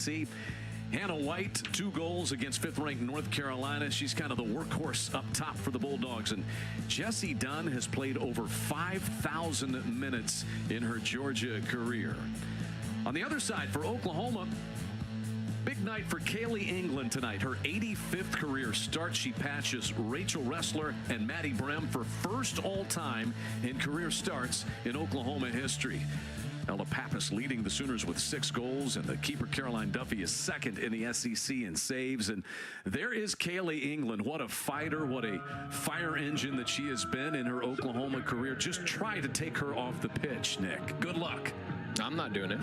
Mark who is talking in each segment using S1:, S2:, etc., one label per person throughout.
S1: See, Hannah White, 2 goals against 5th-ranked North Carolina. She's kind of the workhorse up top for the Bulldogs. And Jessie Dunn has played over 5,000 minutes in her Georgia career. On the other side, for Oklahoma, big night for Kaylee England tonight. Her 85th career start. She patches Rachel Ressler and Maddie Brem for first all-time in career starts in Oklahoma history. Ella Pappas leading the Sooners with 6 goals, and the keeper Caroline Duffy is second in the SEC in saves. And there is Kaylee England. What a fighter, what a fire engine that she has been in her Oklahoma career. Just try to take her off the pitch, Nick. Good luck.
S2: I'm not doing it.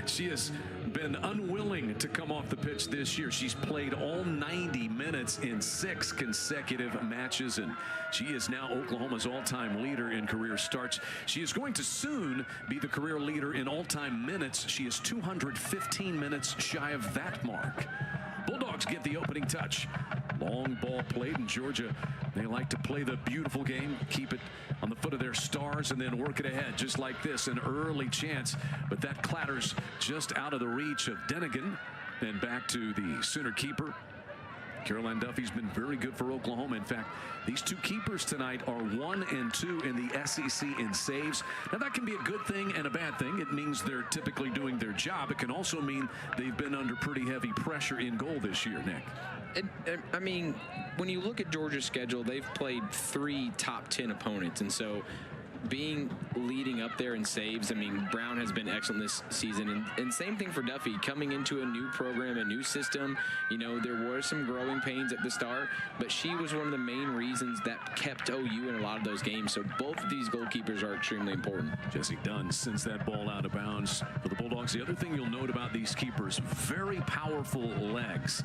S1: She has been unwilling to come off the pitch this year. She's played all 90 minutes in 6 consecutive matches, and she is now Oklahoma's all-time leader in career starts. She is going to soon be the career leader in all-time minutes. She is 215 minutes shy of that mark. Bulldogs get the opening touch. Long ball played in Georgia. They like to play the beautiful game, keep it on the foot of their stars, and then work it ahead just like this. An early chance, but that clatters just out of the reach of Denigan. Then back to the Sooner keeper. Caroline Duffy's been very good for Oklahoma. In fact, these 2 keepers tonight are 1 and 2 in the SEC in saves. Now, that can be a good thing and a bad thing. It means they're typically doing their job. It can also mean they've been under pretty heavy pressure in goal this year, Nick.
S2: I mean, when you look at Georgia's schedule, they've played 3 top 10 opponents, and so leading up there in saves, I mean, Brown has been excellent this season, and same thing for Duffy. Coming into a new program, a new system, you know, there were some growing pains at the start, but she was one of the main reasons that kept OU in a lot of those games. So both of these goalkeepers are extremely important.
S1: Jessie Dunn sends that ball out of bounds for the Bulldogs. The other thing you'll note about these keepers, very powerful legs.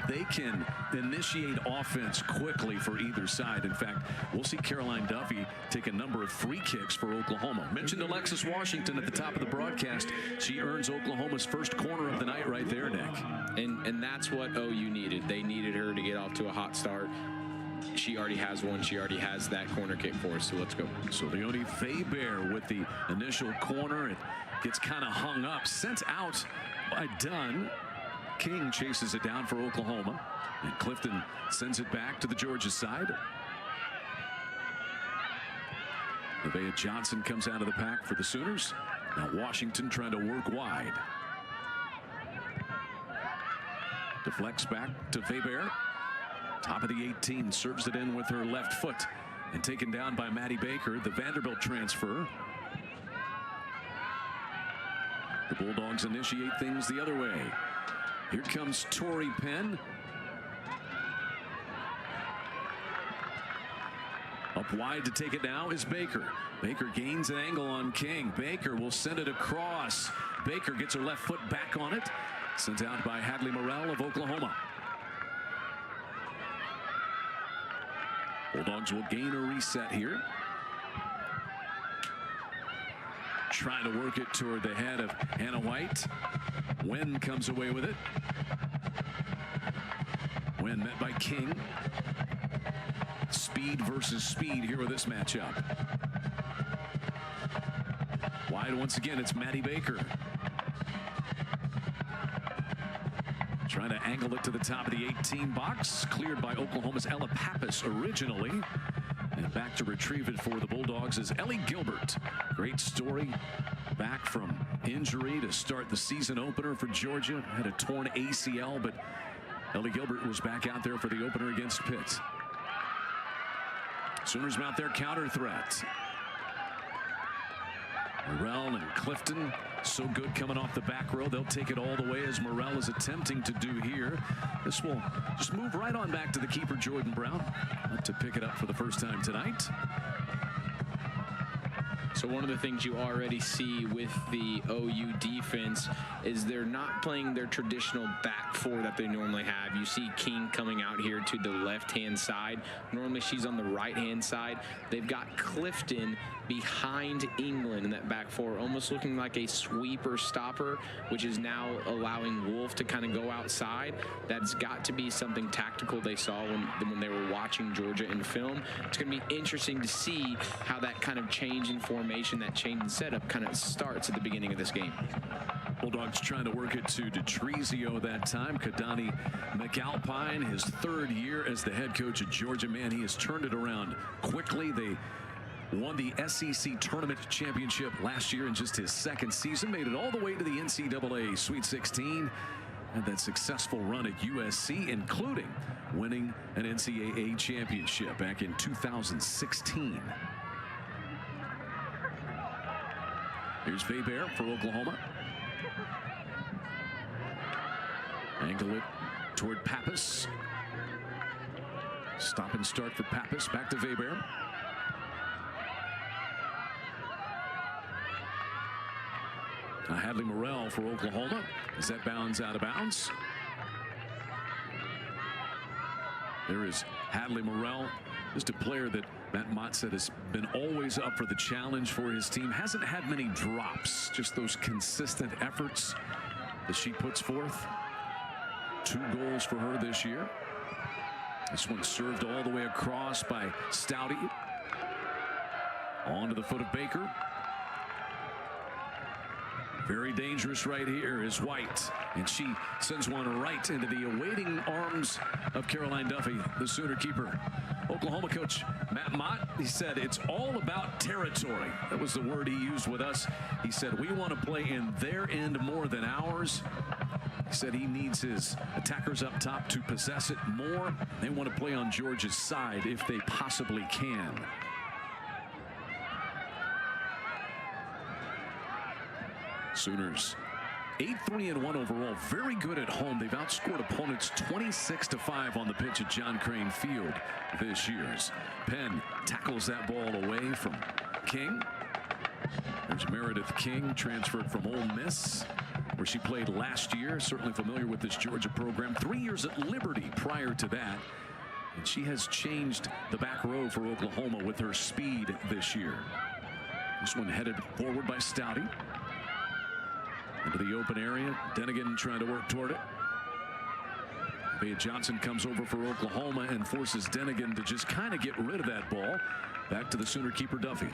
S1: They can initiate offense quickly for either side. In fact, we'll see Caroline Duffy take a number of free kicks for Oklahoma. Mentioned Alexis Washington at the top of the broadcast. She earns Oklahoma's first corner of the night right there, Nick.
S2: And that's what OU needed. They needed her to get off to a hot start. She already has one. She already has that corner kick for us, so let's go.
S1: So Leonie Faber with the initial corner. It gets kind of hung up, sent out by Dunn. King chases it down for Oklahoma, and Clifton sends it back to the Georgia side. Nevaeh Johnson comes out of the pack for the Sooners. Now Washington trying to work wide. Deflects back to Faber. Top of the 18, serves it in with her left foot, and taken down by Maddie Baker, the Vanderbilt transfer. The Bulldogs initiate things the other way. Here comes Tori Penn. Up wide to take it now is Baker. Baker gains an angle on King. Baker will send it across. Baker gets her left foot back on it. Sent out by Hadley Morrell of Oklahoma. Bulldogs will gain a reset here. Trying to work it toward the head of Hannah White. Wen comes away with it. Wen met by King. Speed versus speed here with this matchup. Wide once again, it's Maddie Baker. Trying to angle it to the top of the 18 box. Cleared by Oklahoma's Ella Pappas originally. And back to retrieve it for the Bulldogs is Ellie Gilbert. Great story. Back from injury to start the season opener for Georgia. Had a torn ACL, but Ellie Gilbert was back out there for the opener against Pitt. Sooners mount their counter threat. Morrell and Clifton, so good coming off the back row. They'll take it all the way as Morrell is attempting to do here. This will just move right on back to the keeper, Jordan Brown, to pick it up for the first time tonight.
S2: So one of the things you already see with the OU defense is they're not playing their traditional back four that they normally have. You see King coming out here to the left-hand side. Normally she's on the right-hand side. They've got Clifton behind England in that back four, almost looking like a sweeper stopper, which is now allowing Wolf to kind of go outside. That's got to be something tactical they saw when they were watching Georgia in film. It's going to be interesting to see how that kind of change in formation formation, that change in setup kind of starts at the beginning of this game.
S1: Bulldogs trying to work it to DeTrizio that time. Kadani McAlpine, his 3rd year as the head coach at Georgia. Man, he has turned it around quickly. They won the SEC Tournament Championship last year in just his 2nd season. Made it all the way to the NCAA Sweet 16. And that successful run at USC, including winning an NCAA championship back in 2016. Here's Weber for Oklahoma. Angle it toward Pappas. Stop and start for Pappas. Back to Weber. Hadley Morrell for Oklahoma as that bounds out of bounds. There is Hadley Morrell, just a player that Matt Mott said has been always up for the challenge for his team. Hasn't had many drops, just those consistent efforts that she puts forth. 2 goals for her this year. This one served all the way across by Stouty. On to the foot of Baker. Very dangerous right here is White, and she sends one right into the awaiting arms of Caroline Duffy, the Sooner keeper. Oklahoma coach Matt Mott, he said it's all about territory. That was the word he used with us. He said we want to play in their end more than ours. He said he needs his attackers up top to possess it more. They want to play on Georgia's side if they possibly can. Sooners 8-3-1 overall. Very good at home. They've outscored opponents 26-5 on the pitch at John Crane Field this year. Penn tackles that ball away from King. There's Meredith King, transferred from Ole Miss, where she played last year. Certainly familiar with this Georgia program. 3 years at Liberty prior to that. And she has changed the back row for Oklahoma with her speed this year. This one headed forward by Stouty. Into the open area. Denigan trying to work toward it. Bea Johnson comes over for Oklahoma and forces Denigan to just kind of get rid of that ball. Back to the Sooner keeper Duffy.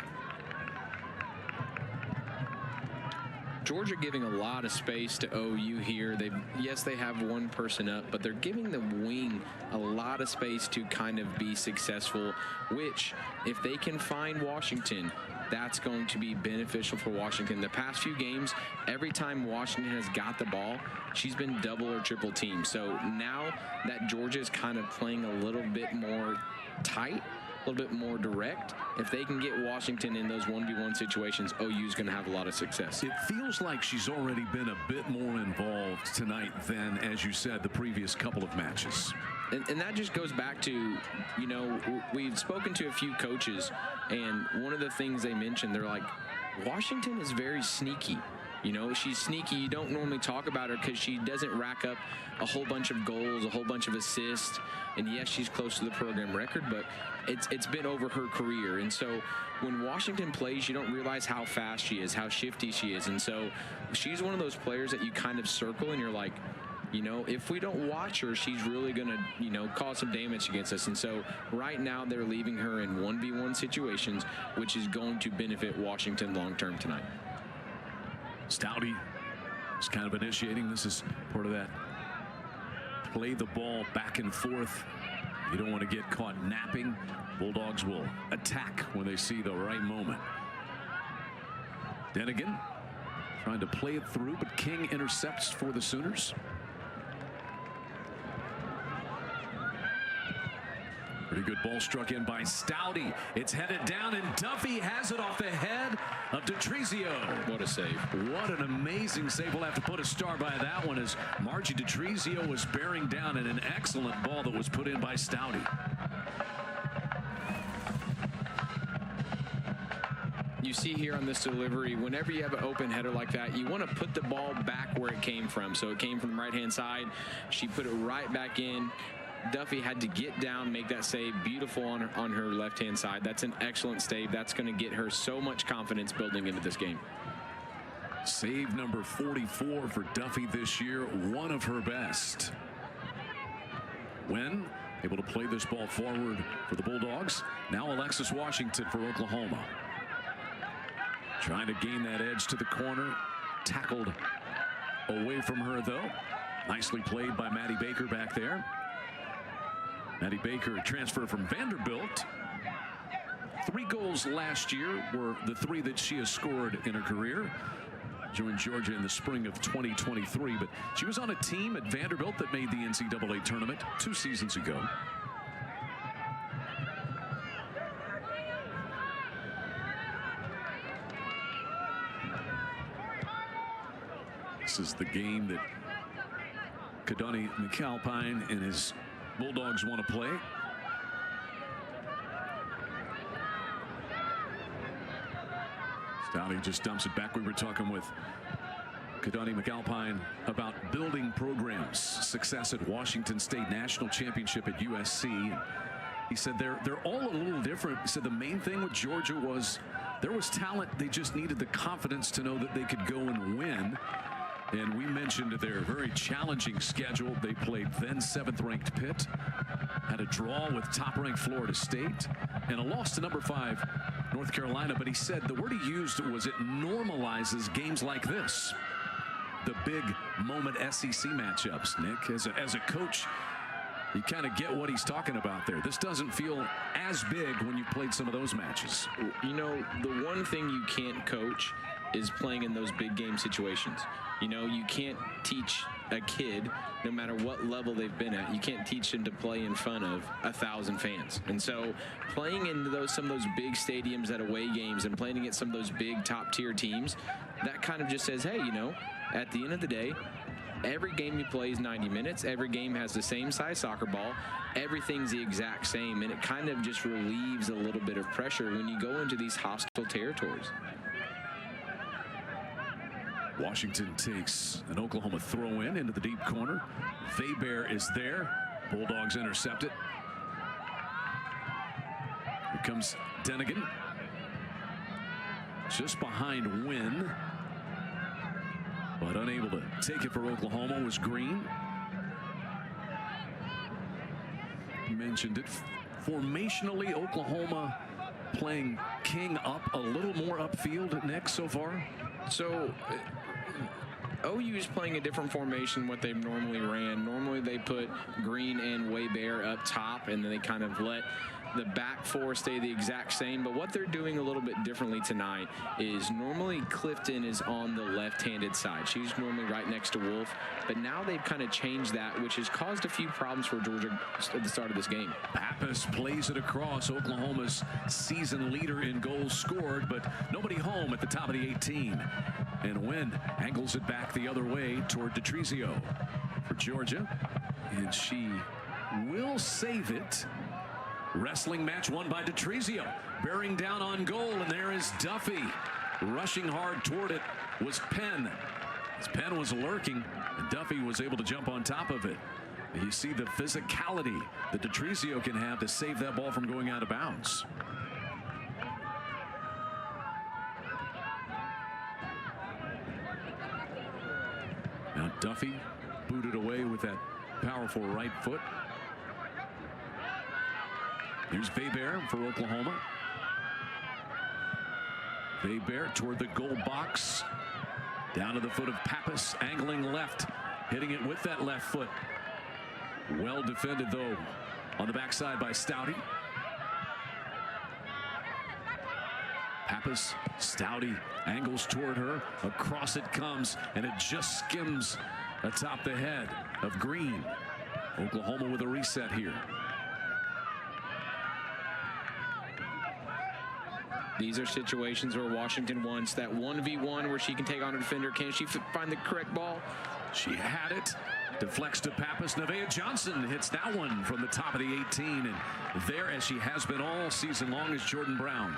S2: Georgia giving a lot of space to OU here. Yes, they have one person up, but they're giving the wing a lot of space to kind of be successful, which if they can find Washington, that's going to be beneficial for Washington. The past few games, every time Washington has got the ball, she's been double or triple teamed. So now that Georgia is kind of playing a little bit more tight, a little bit more direct, if they can get Washington in those 1v1 situations, OU is going to have a lot of success.
S1: It feels like she's already been a bit more involved tonight than, as you said, the previous couple of matches.
S2: And that just goes back to, you know, we've spoken to a few coaches, and one of the things they mentioned, they're like, Washington is very sneaky. You know, she's sneaky. You don't normally talk about her because she doesn't rack up a whole bunch of goals, a whole bunch of assists. And yes, she's close to the program record, but it's been over her career. And so when Washington plays, you don't realize how fast she is, how shifty she is. And so she's one of those players that you kind of circle and you're like, you know, if we don't watch her, she's really going to, you know, cause some damage against us. And so right now they're leaving her in 1v1 situations, which is going to benefit Washington long-term tonight.
S1: Stouty is kind of initiating. This is part of that play the ball back and forth. You don't want to get caught napping. Bulldogs will attack when they see the right moment. Denigan trying to play it through, but King intercepts for the Sooners. Pretty good ball struck in by Stouty. It's headed down, and Duffy has it off the head of DeTrizio.
S2: What a save.
S1: What an amazing save. We'll have to put a star by that one as Margie DeTrizio was bearing down, and an excellent ball that was put in by Stouty.
S2: You see here on this delivery, whenever you have an open header like that, you want to put the ball back where it came from. So it came from the right-hand side. She put it right back in. Duffy had to get down, make that save. Beautiful on her left-hand side. That's an excellent save. That's going to get her so much confidence building into this game.
S1: Save number 44 for Duffy this year, one of her best. When able to play this ball forward for the Bulldogs. Now Alexis Washington for Oklahoma. Trying to gain that edge to the corner. Tackled away from her, though. Nicely played by Maddie Baker back there. Maddie Baker, a transfer from Vanderbilt. 3 goals last year were the 3 that she has scored in her career. Joined Georgia in the spring of 2023, but she was on a team at Vanderbilt that made the NCAA tournament 2 seasons ago. This is the game that Kadani McAlpine and his Bulldogs want to play. Stouty just dumps it back. We were talking with Kadani McAlpine about building programs, success at Washington State, national championship at USC. He said they're all a little different. He said the main thing with Georgia was there was talent. They just needed the confidence to know that they could go and win. And we mentioned their very challenging schedule. They played then 7th-ranked Pitt, had a draw with top-ranked Florida State, and a loss to number 5 North Carolina. But he said the word he used was it normalizes games like this, the big moment SEC matchups. Nick, as a coach, you kind of get what he's talking about there. This doesn't feel as big when you played some of those matches.
S2: You know, the one thing you can't coach is playing in those big game situations. You know, you can't teach a kid, no matter what level they've been at, you can't teach them to play in front of 1,000 fans. And so playing in some of those big stadiums at away games and playing against some of those big top tier teams, that kind of just says, hey, you know, at the end of the day, every game you play is 90 minutes. Every game has the same size soccer ball. Everything's the exact same. And it kind of just relieves a little bit of pressure when you go into these hostile territories.
S1: Washington takes an Oklahoma throw in into the deep corner. Weber is there. Bulldogs intercept it. Here comes Denigan. Just behind Wynn. But unable to take it for Oklahoma was Green. You mentioned it. Formationally, Oklahoma playing King up a little more upfield, Nick, so far?
S2: So OU is playing a different formation what they've normally ran. Normally they put Green and Weber up top, and then they kind of let the back 4 stay the exact same. But what they're doing a little bit differently tonight is normally Clifton is on the left-handed side. She's normally right next to Wolf, but now they've kind of changed that, which has caused a few problems for Georgia at the start of this game.
S1: Pappas plays it across. Oklahoma's season leader in goals scored, but nobody home at the top of the 18. And Wynn angles it back the other way toward DeTrizio for Georgia, and she will save it. Wrestling match won by DeTrizio. Bearing down on goal, and there is Duffy. Rushing hard toward it was Penn. As Penn was lurking, and Duffy was able to jump on top of it. You see the physicality that DeTrizio can have to save that ball from going out of bounds. Now Duffy booted away with that powerful right foot. Here's Weber for Oklahoma. Weber toward the goal box. Down to the foot of Pappas, angling left, hitting it with that left foot. Well defended, though, on the backside by Stouty. Pappas, Stouty angles toward her. Across it comes, and it just skims atop the head of Green. Oklahoma with a reset here.
S2: These are situations where Washington wants that 1v1 where she can take on a defender. Can she find the correct ball?
S1: She had it. Deflects to Pappas. Nevaeh Johnson hits that one from the top of the 18. And there, as she has been all season long, is Jordan Brown.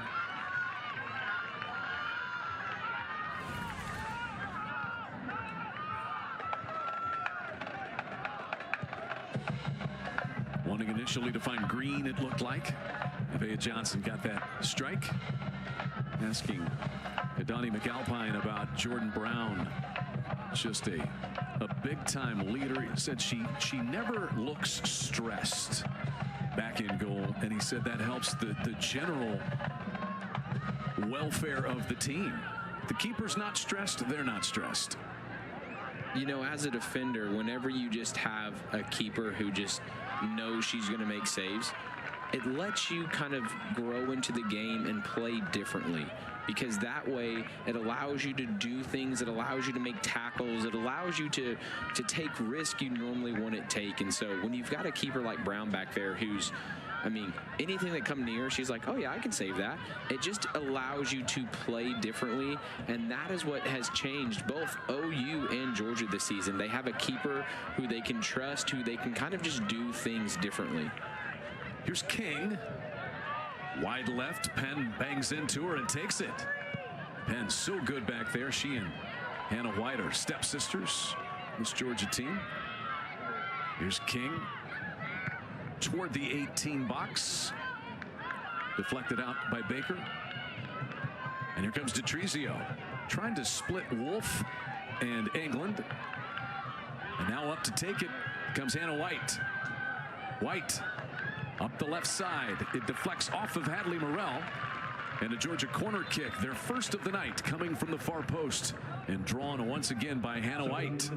S1: Wanting initially to find Green, it looked like. Nevaeh Johnson got that strike. Asking Kadani McAlpine about Jordan Brown. Just a big-time leader. He said she never looks stressed back in goal, and he said that helps the general welfare of the team. The keeper's not stressed. They're not stressed.
S2: You know, as a defender, whenever you just have a keeper who just knows she's going to make saves, it lets you kind of grow into the game and play differently, because that way it allows you to do things, it allows you to make tackles, it allows you to take risk you normally wouldn't take. And so when you've got a keeper like Brown back there who's, I mean, anything that come near, she's like, oh yeah, I can save that. It just allows you to play differently, and that is what has changed both OU and Georgia this season. They have a keeper who they can trust, who they can kind of just do things differently.
S1: Here's King. Wide left, Penn bangs into her and takes it. Penn so good back there. She and Hannah White are stepsisters, this Georgia team. Here's King toward the 18 box. Deflected out by Baker. And here comes DeTrizio trying to split Wolf and England. And now up to take it comes Hannah White. White up the left side. It deflects off of Hadley Morrell. And a Georgia corner kick, their first of the night, coming from the far post and drawn once again by Hannah White.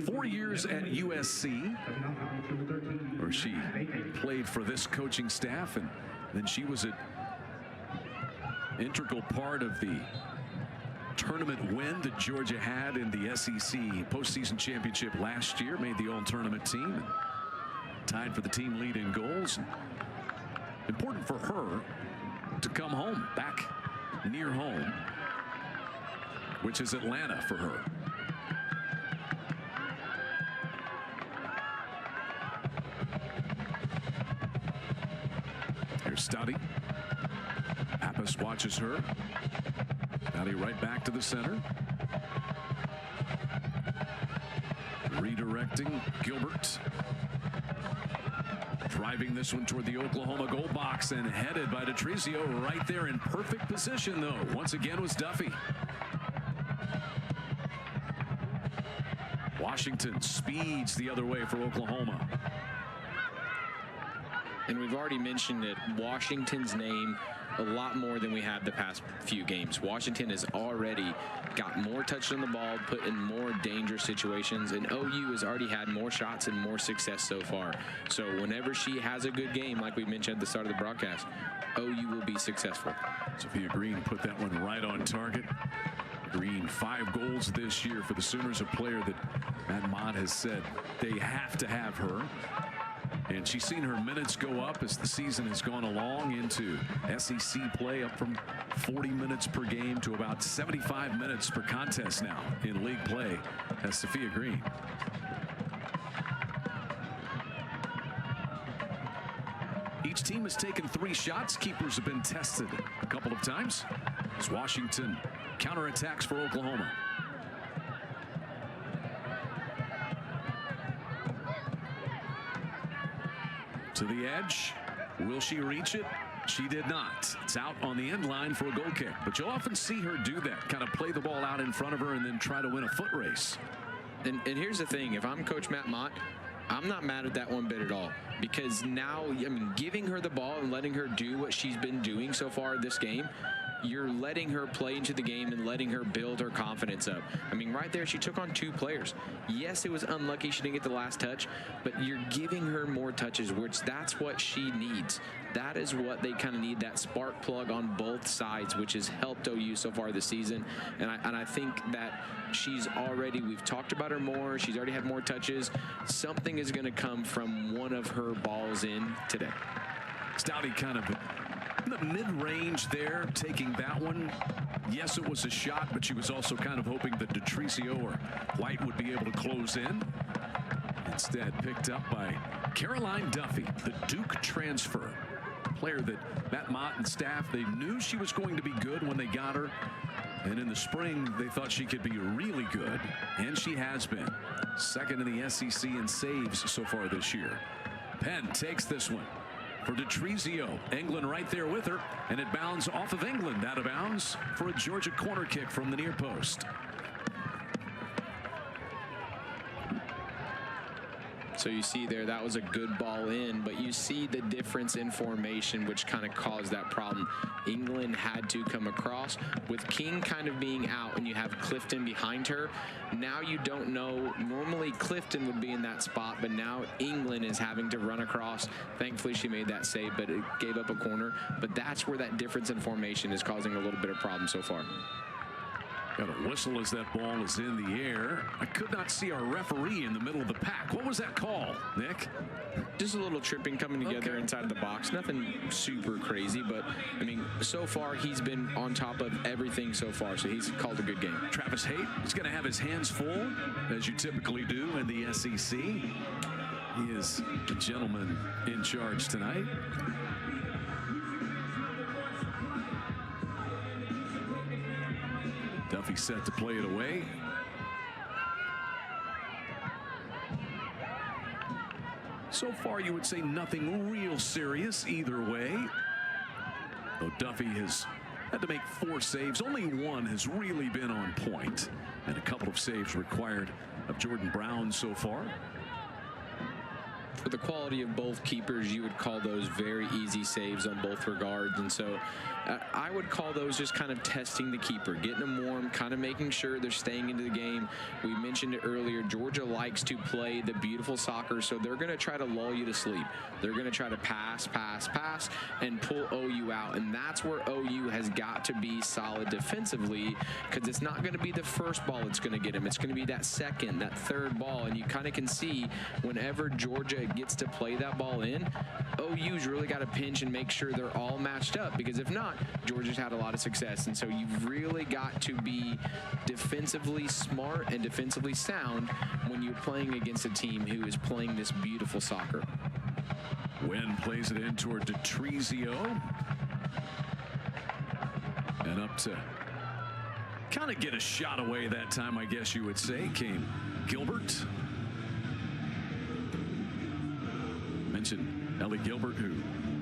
S1: 4 years at USC, where she played for this coaching staff, and then she was an integral part of the tournament win that Georgia had in the SEC postseason championship last year. Made the all-tournament team, tied for the team lead in goals. Important for her to come home, back near home, which is Atlanta for her. Here's Stouty. Pappas watches her. Stouty right back to the center. Redirecting Gilbert. Driving this one toward the Oklahoma goal box and headed by DeTrizio right there in perfect position, though. Once again was Duffy. Washington speeds the other way for Oklahoma.
S2: And we've already mentioned it, Washington's name a lot more than we have the past few games. Washington has already got more touches on the ball, put in more dangerous situations, and OU has already had more shots and more success so far. So whenever she has a good game, like we mentioned at the start of the broadcast, OU will be successful.
S1: Sophia Green put that one right on target. Green, 5 goals this year for the Sooners, a player that Matt Mott has said they have to have her. And she's seen her minutes go up as the season has gone along into SEC play, up from 40 minutes per game to about 75 minutes per contest now in league play. That's Sophia Green. Each team has taken 3 shots. Keepers have been tested a couple of times as Washington counterattacks for Oklahoma. To the edge. Will she reach it? She did not. It's out on the end line for a goal kick. But you'll often see her do that, kind of play the ball out in front of her and then try to win a foot race.
S2: And here's the thing. If I'm Coach Matt Mott, I'm not mad at that one bit at all, because now, I mean, giving her the ball and letting her do what she's been doing so far this game, you're letting her play into the game and letting her build her confidence up. I mean, right there, she took on 2 players. Yes, it was unlucky she didn't get the last touch, but you're giving her more touches, which that's what she needs. That is what they kind of need, that spark plug on both sides, which has helped OU so far this season. And I think that she's already, we've talked about her more. She's already had more touches. Something is going to come from one of her balls in today.
S1: Stouty kind of in the mid-range there, taking that one. Yes, it was a shot, but she was also kind of hoping that DeTrizio or White would be able to close in. Instead, picked up by Caroline Duffy, the Duke transfer. Player that Matt Mott and staff, they knew she was going to be good when they got her. And in the spring, they thought she could be really good. And she has been. Second in the SEC in saves so far this year. Penn takes this one for DeTrizio. England right there with her, and it bounds off of England, out of bounds for a Georgia corner kick from the near post.
S2: So you see there, that was a good ball in, but you see the difference in formation, which kind of caused that problem. England had to come across with King kind of being out, and you have Clifton behind her. Now you don't know. Normally Clifton would be in that spot, but now England is having to run across. Thankfully she made that save, but it gave up a corner. But that's where that difference in formation is causing a little bit of problem so far.
S1: Got a whistle as that ball is in the air. I could not see our referee in the middle of the pack. What was that call, Nick?
S2: Just a little tripping coming together inside of the box. Nothing super crazy, but I mean, so far he's been on top of everything so far, so he's called a good game.
S1: Travis Haight is going to have his hands full, as you typically do in the SEC. He is the gentleman in charge tonight. Duffy set to play it away. So far, you would say nothing real serious either way. Though Duffy has had to make 4 saves. Only one has really been on point. And a couple of saves required of Jordan Brown so far.
S2: For the quality of both keepers, you would call those very easy saves on both regards. And so I would call those just kind of testing the keeper, getting them warm, kind of making sure they're staying into the game. We mentioned it earlier, Georgia likes to play the beautiful soccer, so they're going to try to lull you to sleep. They're going to try to pass, and pull OU out. And that's where OU has got to be solid defensively, because it's not going to be the first ball it's going to get them. It's going to be that second, that third ball. And you kind of can see whenever Georgia gets to play that ball in, OU's really got to pinch and make sure they're all matched up, because if not, Georgia's had a lot of success. And so you've really got to be defensively smart and defensively sound when you're playing against a team who is playing this beautiful soccer.
S1: Wynn plays it in toward Detrizio. And up to kind of get a shot away that time, I guess you would say, came Gilbert. Mentioned Ellie Gilbert, who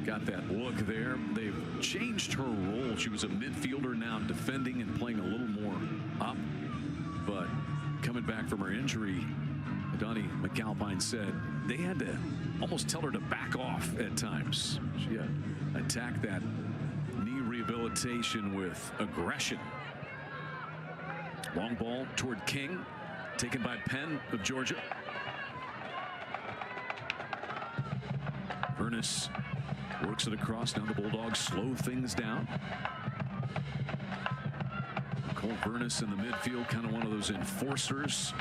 S1: got that look there. They've changed her role. She was a midfielder, now defending and playing a little more up. But coming back from her injury, Donnie McAlpine said they had to almost tell her to back off at times. She attacked that knee rehabilitation with aggression. Long ball toward King, taken by Penn of Georgia. Furness works it across. Now the Bulldogs slow things down. Cole Furness in the midfield, kind of one of those enforcers.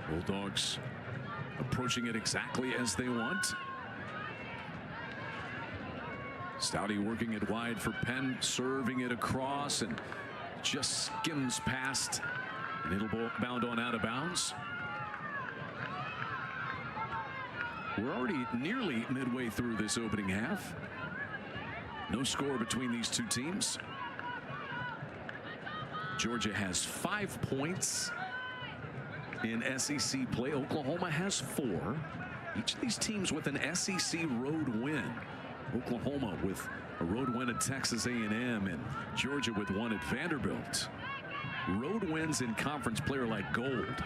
S1: Bulldogs approaching it exactly as they want. Stouty working it wide for Penn, serving it across, and just skims past, and it'll bound on out of bounds. We're already nearly midway through this opening half. No score between these two teams. Georgia has 5 points in SEC play. Oklahoma has 4. Each of these teams with an SEC road win. Oklahoma with a road win at Texas A&M, and Georgia with one at Vanderbilt. Road wins in conference play are like gold.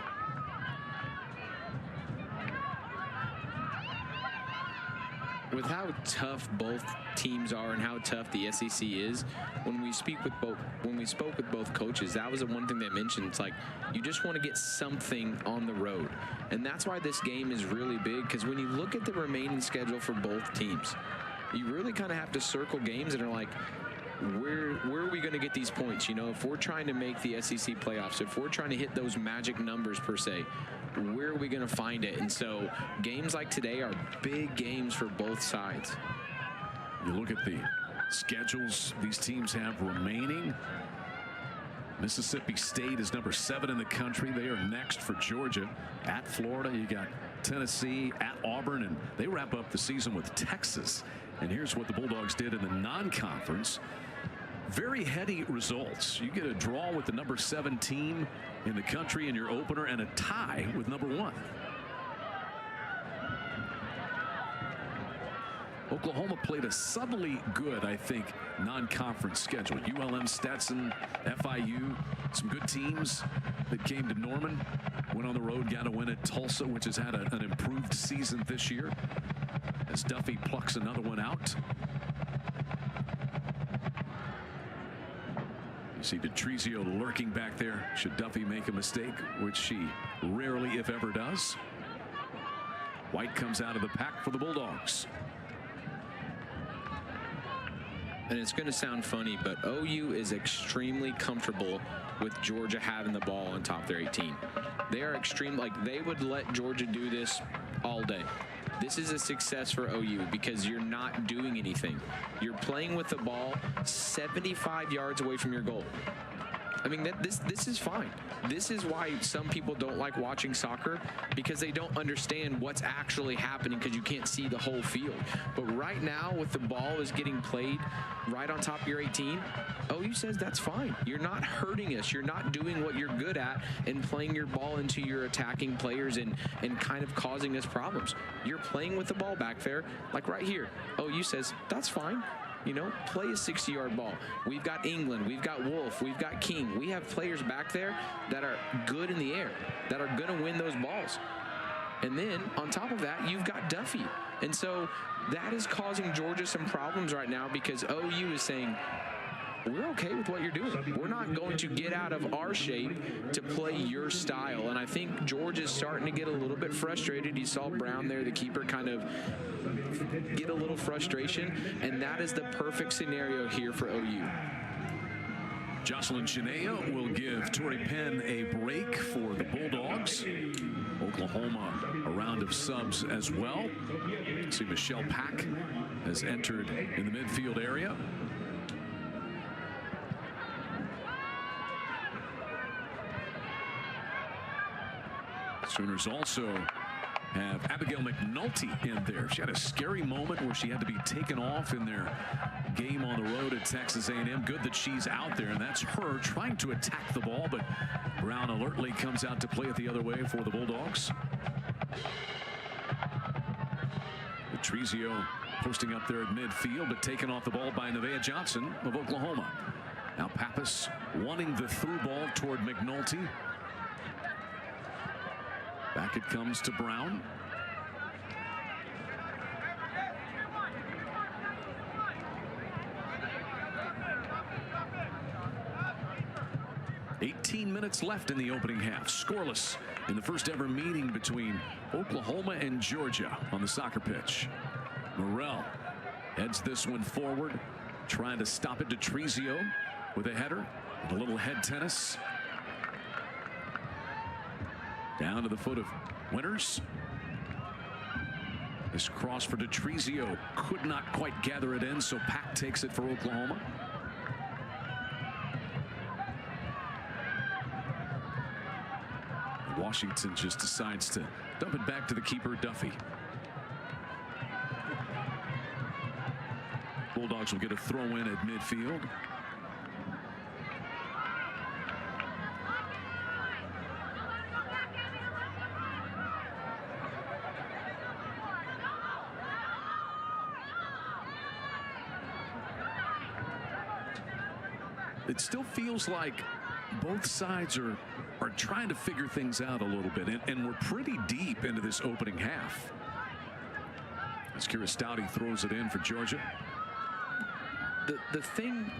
S2: With how tough both teams are and how tough the SEC is, when we spoke with both coaches, that was the one thing they mentioned. It's like you just want to get something on the road, and that's why this game is really big. Because when you look at the remaining schedule for both teams, you really kind of have to circle games that are like, where are we going to get these points? You know, if we're trying to make the SEC playoffs, if we're trying to hit those magic numbers per se, where are we going to find it? And so games like today are big games for both sides.
S1: You look at the schedules these teams have remaining. Mississippi State is number 7 in the country. They are next for Georgia. At Florida, you got Tennessee, at Auburn, and they wrap up the season with Texas. And here's what the Bulldogs did in the non-conference. Very heady results. You get a draw with the number 7 team in the country in your opener, and a tie with number 1. Oklahoma played a subtly good, I think, non-conference schedule. ULM, Stetson, FIU, some good teams that came to Norman. Went on the road, got a win at Tulsa, which has had an improved season this year, as Duffy plucks another one out. You see Detrizio lurking back there should Duffy make a mistake, which she rarely, if ever, does. White comes out of the pack for the Bulldogs.
S2: And it's going to sound funny, but OU is extremely comfortable with Georgia having the ball on top of their 18. They are extreme, like they would let Georgia do this all day. This is a success for OU because you're not doing anything. You're playing with the ball 75 yards away from your goal. I mean, this is fine. This is why some people don't like watching soccer, because they don't understand what's actually happening because you can't see the whole field. But right now, with the ball is getting played right on top of your 18, OU says that's fine. You're not hurting us. You're not doing what you're good at and playing your ball into your attacking players and kind of causing us problems. You're playing with the ball back there, like right here. OU says that's fine. You know, play a 60-yard ball. We've got England, we've got Wolf, we've got King. We have players back there that are good in the air, that are going to win those balls. And then on top of that, you've got Duffy. And so that is causing Georgia some problems right now, because OU is saying, we're okay with what you're doing. We're not going to get out of our shape to play your style. And I think Georgia's starting to get a little bit frustrated. You saw Brown there, the keeper, kind of get a little frustration. And that is the perfect scenario here for OU.
S1: Jocelyn Chinea will give Tori Penn a break for the Bulldogs. Oklahoma, a round of subs as well. See, Michelle Pack has entered in the midfield area. Sooners also have Abigail McNulty in there. She had a scary moment where she had to be taken off in their game on the road at Texas A&M. Good that she's out there, and that's her trying to attack the ball, but Brown alertly comes out to play it the other way for the Bulldogs. Detrizio posting up there at midfield, but taken off the ball by Nevaeh Johnson of Oklahoma. Now Pappas wanting the through ball toward McNulty. Back it comes to Brown. "18 minutes left in the opening half. Scoreless in the first ever meeting between Oklahoma and Georgia on the soccer pitch. Morrell heads this one forward, trying to stop it. Detrizio with a header. A little head tennis. Down to the foot of Winters. This cross for Detrizio could not quite gather it in, so Pack takes it for Oklahoma. Washington just decides to dump it back to the keeper, Duffy. Bulldogs will get a throw in at midfield. It still feels like both sides are trying to figure things out a little bit, and we're pretty deep into this opening half. As Kira Stouty throws it in for Georgia.
S2: The thing,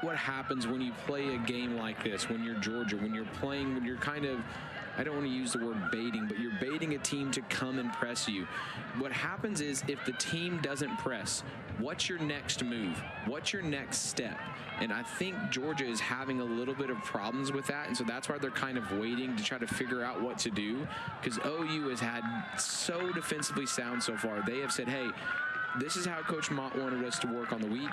S2: what happens when you play a game like this, when you're Georgia, when you're kind of, I don't want to use the word baiting, but you're baiting a team to come and press you. What happens is, if the team doesn't press, what's your next move? What's your next step? And I think Georgia is having a little bit of problems with that, and so that's why they're kind of waiting to try to figure out what to do, because OU has had so defensively sound so far. They have said, hey, this is how Coach Mott wanted us to work on the week.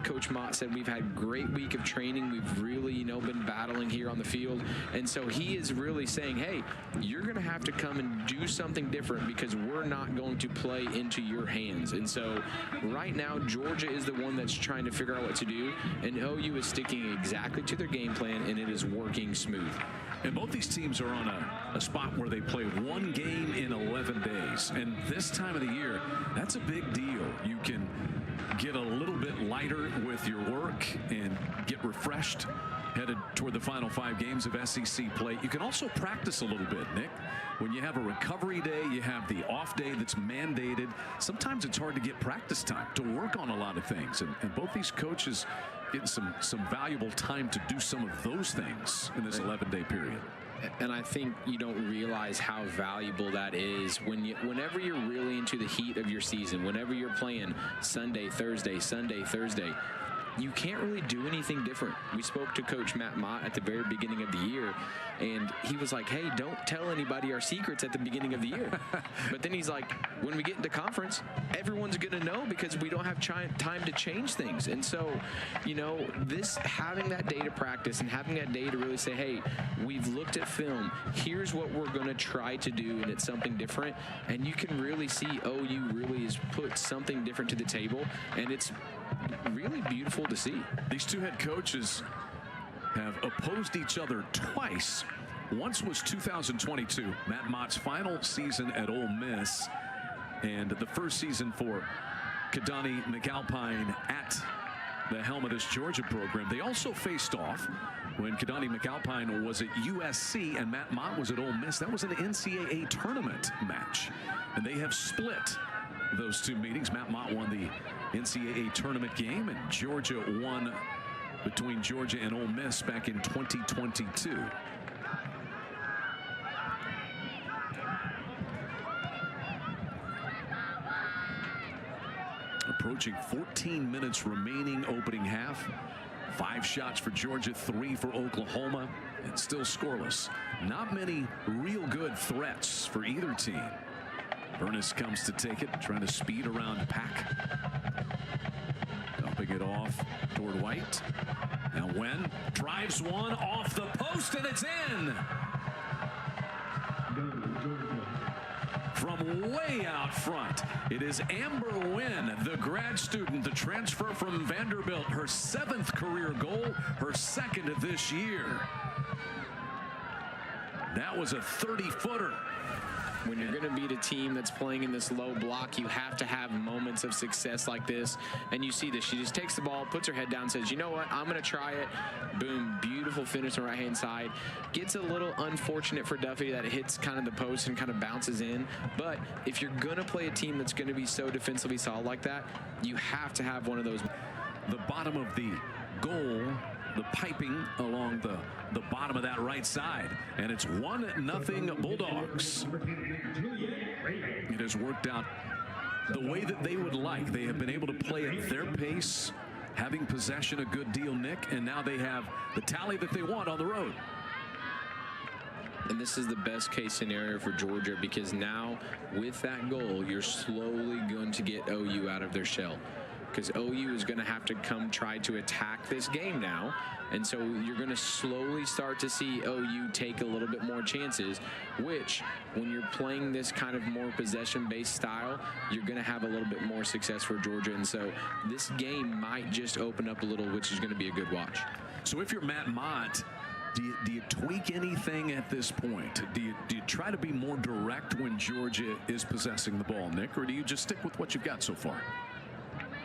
S2: Coach Mott said we've had a great week of training. We've really, been battling here on the field. And so he is really saying, hey, you're going to have to come and do something different, because we're not going to play into your hands. And so right now, Georgia is the one that's trying to figure out what to do. And OU is sticking exactly to their game plan, and it is working smooth.
S1: And both these teams are on a spot where they play one game in 11 days. And this time of the year, that's a big deal. feel you can get a little bit lighter with your work and get refreshed headed toward the final 5 games of SEC play? You can also practice a little bit, Nick. When you have a recovery day, you have the off day that's mandated. Sometimes it's hard to get practice time to work on a lot of things. And both these coaches getting some valuable time to do some of those things in this 11-day period.
S2: And I think you don't realize how valuable that is whenever you're really into the heat of your season, whenever you're playing Sunday, Thursday, you can't really do anything different. We spoke to Coach Matt Mott at the very beginning of the year, and he was like, hey, don't tell anybody our secrets at the beginning of the year. But then he's like, when we get into conference, everyone's going to know because we don't have time to change things. And so, you know, having that day to practice and having that day to really say, hey, we've looked at film. Here's what we're going to try to do, and it's something different. And you can really see OU really has put something different to the table, and it's really beautiful to see.
S1: These two head coaches have opposed each other twice. Once was 2022, Matt Mott's final season at Ole Miss, and the first season for Keidane McAlpine at the helm of this Georgia program. They also faced off when Keidane McAlpine was at USC and Matt Mott was at Ole Miss. That was an NCAA tournament match, and they have split those two meetings. Matt Mott won the NCAA tournament game, and Georgia won between Georgia and Ole Miss back in 2022. Approaching 14 minutes remaining opening half. 5 shots for Georgia, 3 for Oklahoma, and still scoreless. Not many real good threats for either team. Bernis comes to take it, trying to speed around Pack. Dumping it off toward White. Now Wen drives one off the post, and it's in. From way out front, it is Amber Wen, the grad student, the transfer from Vanderbilt. Her 7th career goal, her 2nd of this year. That was a 30-footer.
S2: When you're going to beat a team that's playing in this low block, you have to have moments of success like this. And you see this. She just takes the ball, puts her head down, says, you know what, I'm going to try it. Boom, beautiful finish on the right-hand side. Gets a little unfortunate for Duffy that it hits kind of the post and kind of bounces in. But if you're going to play a team that's going to be so defensively solid like that, you have to have one of those.
S1: The bottom of the goal, the piping along the bottom of that right side, and it's 1-0 Bulldogs. It has worked out the way that they would like. They have been able to play at their pace, having possession a good deal, Nick, and now they have the tally that they want on the road.
S2: And this is the best case scenario for Georgia, because now with that goal, you're slowly going to get OU out of their shell. Because OU is going to have to come try to attack this game now. And so you're going to slowly start to see OU take a little bit more chances, which when you're playing this kind of more possession-based style, you're going to have a little bit more success for Georgia. And so this game might just open up a little, which is going to be a good watch.
S1: So if you're Matt Mott, do you tweak anything at this point? Do you try to be more direct when Georgia is possessing the ball, Nick, or do you just stick with what you've got so far?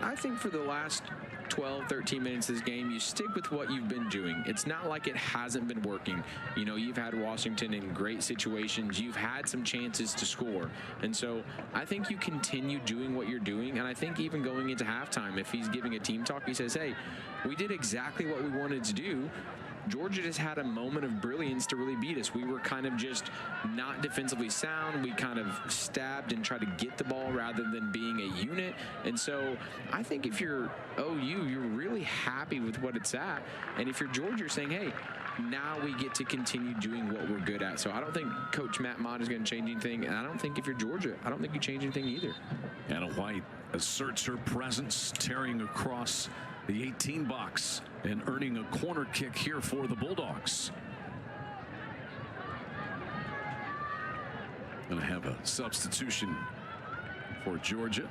S2: I think for the last 12, 13 minutes of this game, you stick with what you've been doing. It's not like it hasn't been working. You know, you've had Washington in great situations. You've had some chances to score. And so I think you continue doing what you're doing. And I think even going into halftime, if he's giving a team talk, he says, hey, we did exactly what we wanted to do. Georgia just had a moment of brilliance to really beat us. We were kind of just not defensively sound. We kind of stabbed and tried to get the ball rather than being a unit. And so I think if you're OU, you're really happy with what it's at. And if you're Georgia, you're saying, hey, now we get to continue doing what we're good at. So I don't think Coach Matt Mott is going to change anything. And I don't think if you're Georgia, I don't think you change anything either.
S1: Anna White asserts her presence, tearing across the 18 box and earning a corner kick here for the Bulldogs. Going to have a substitution for Georgia.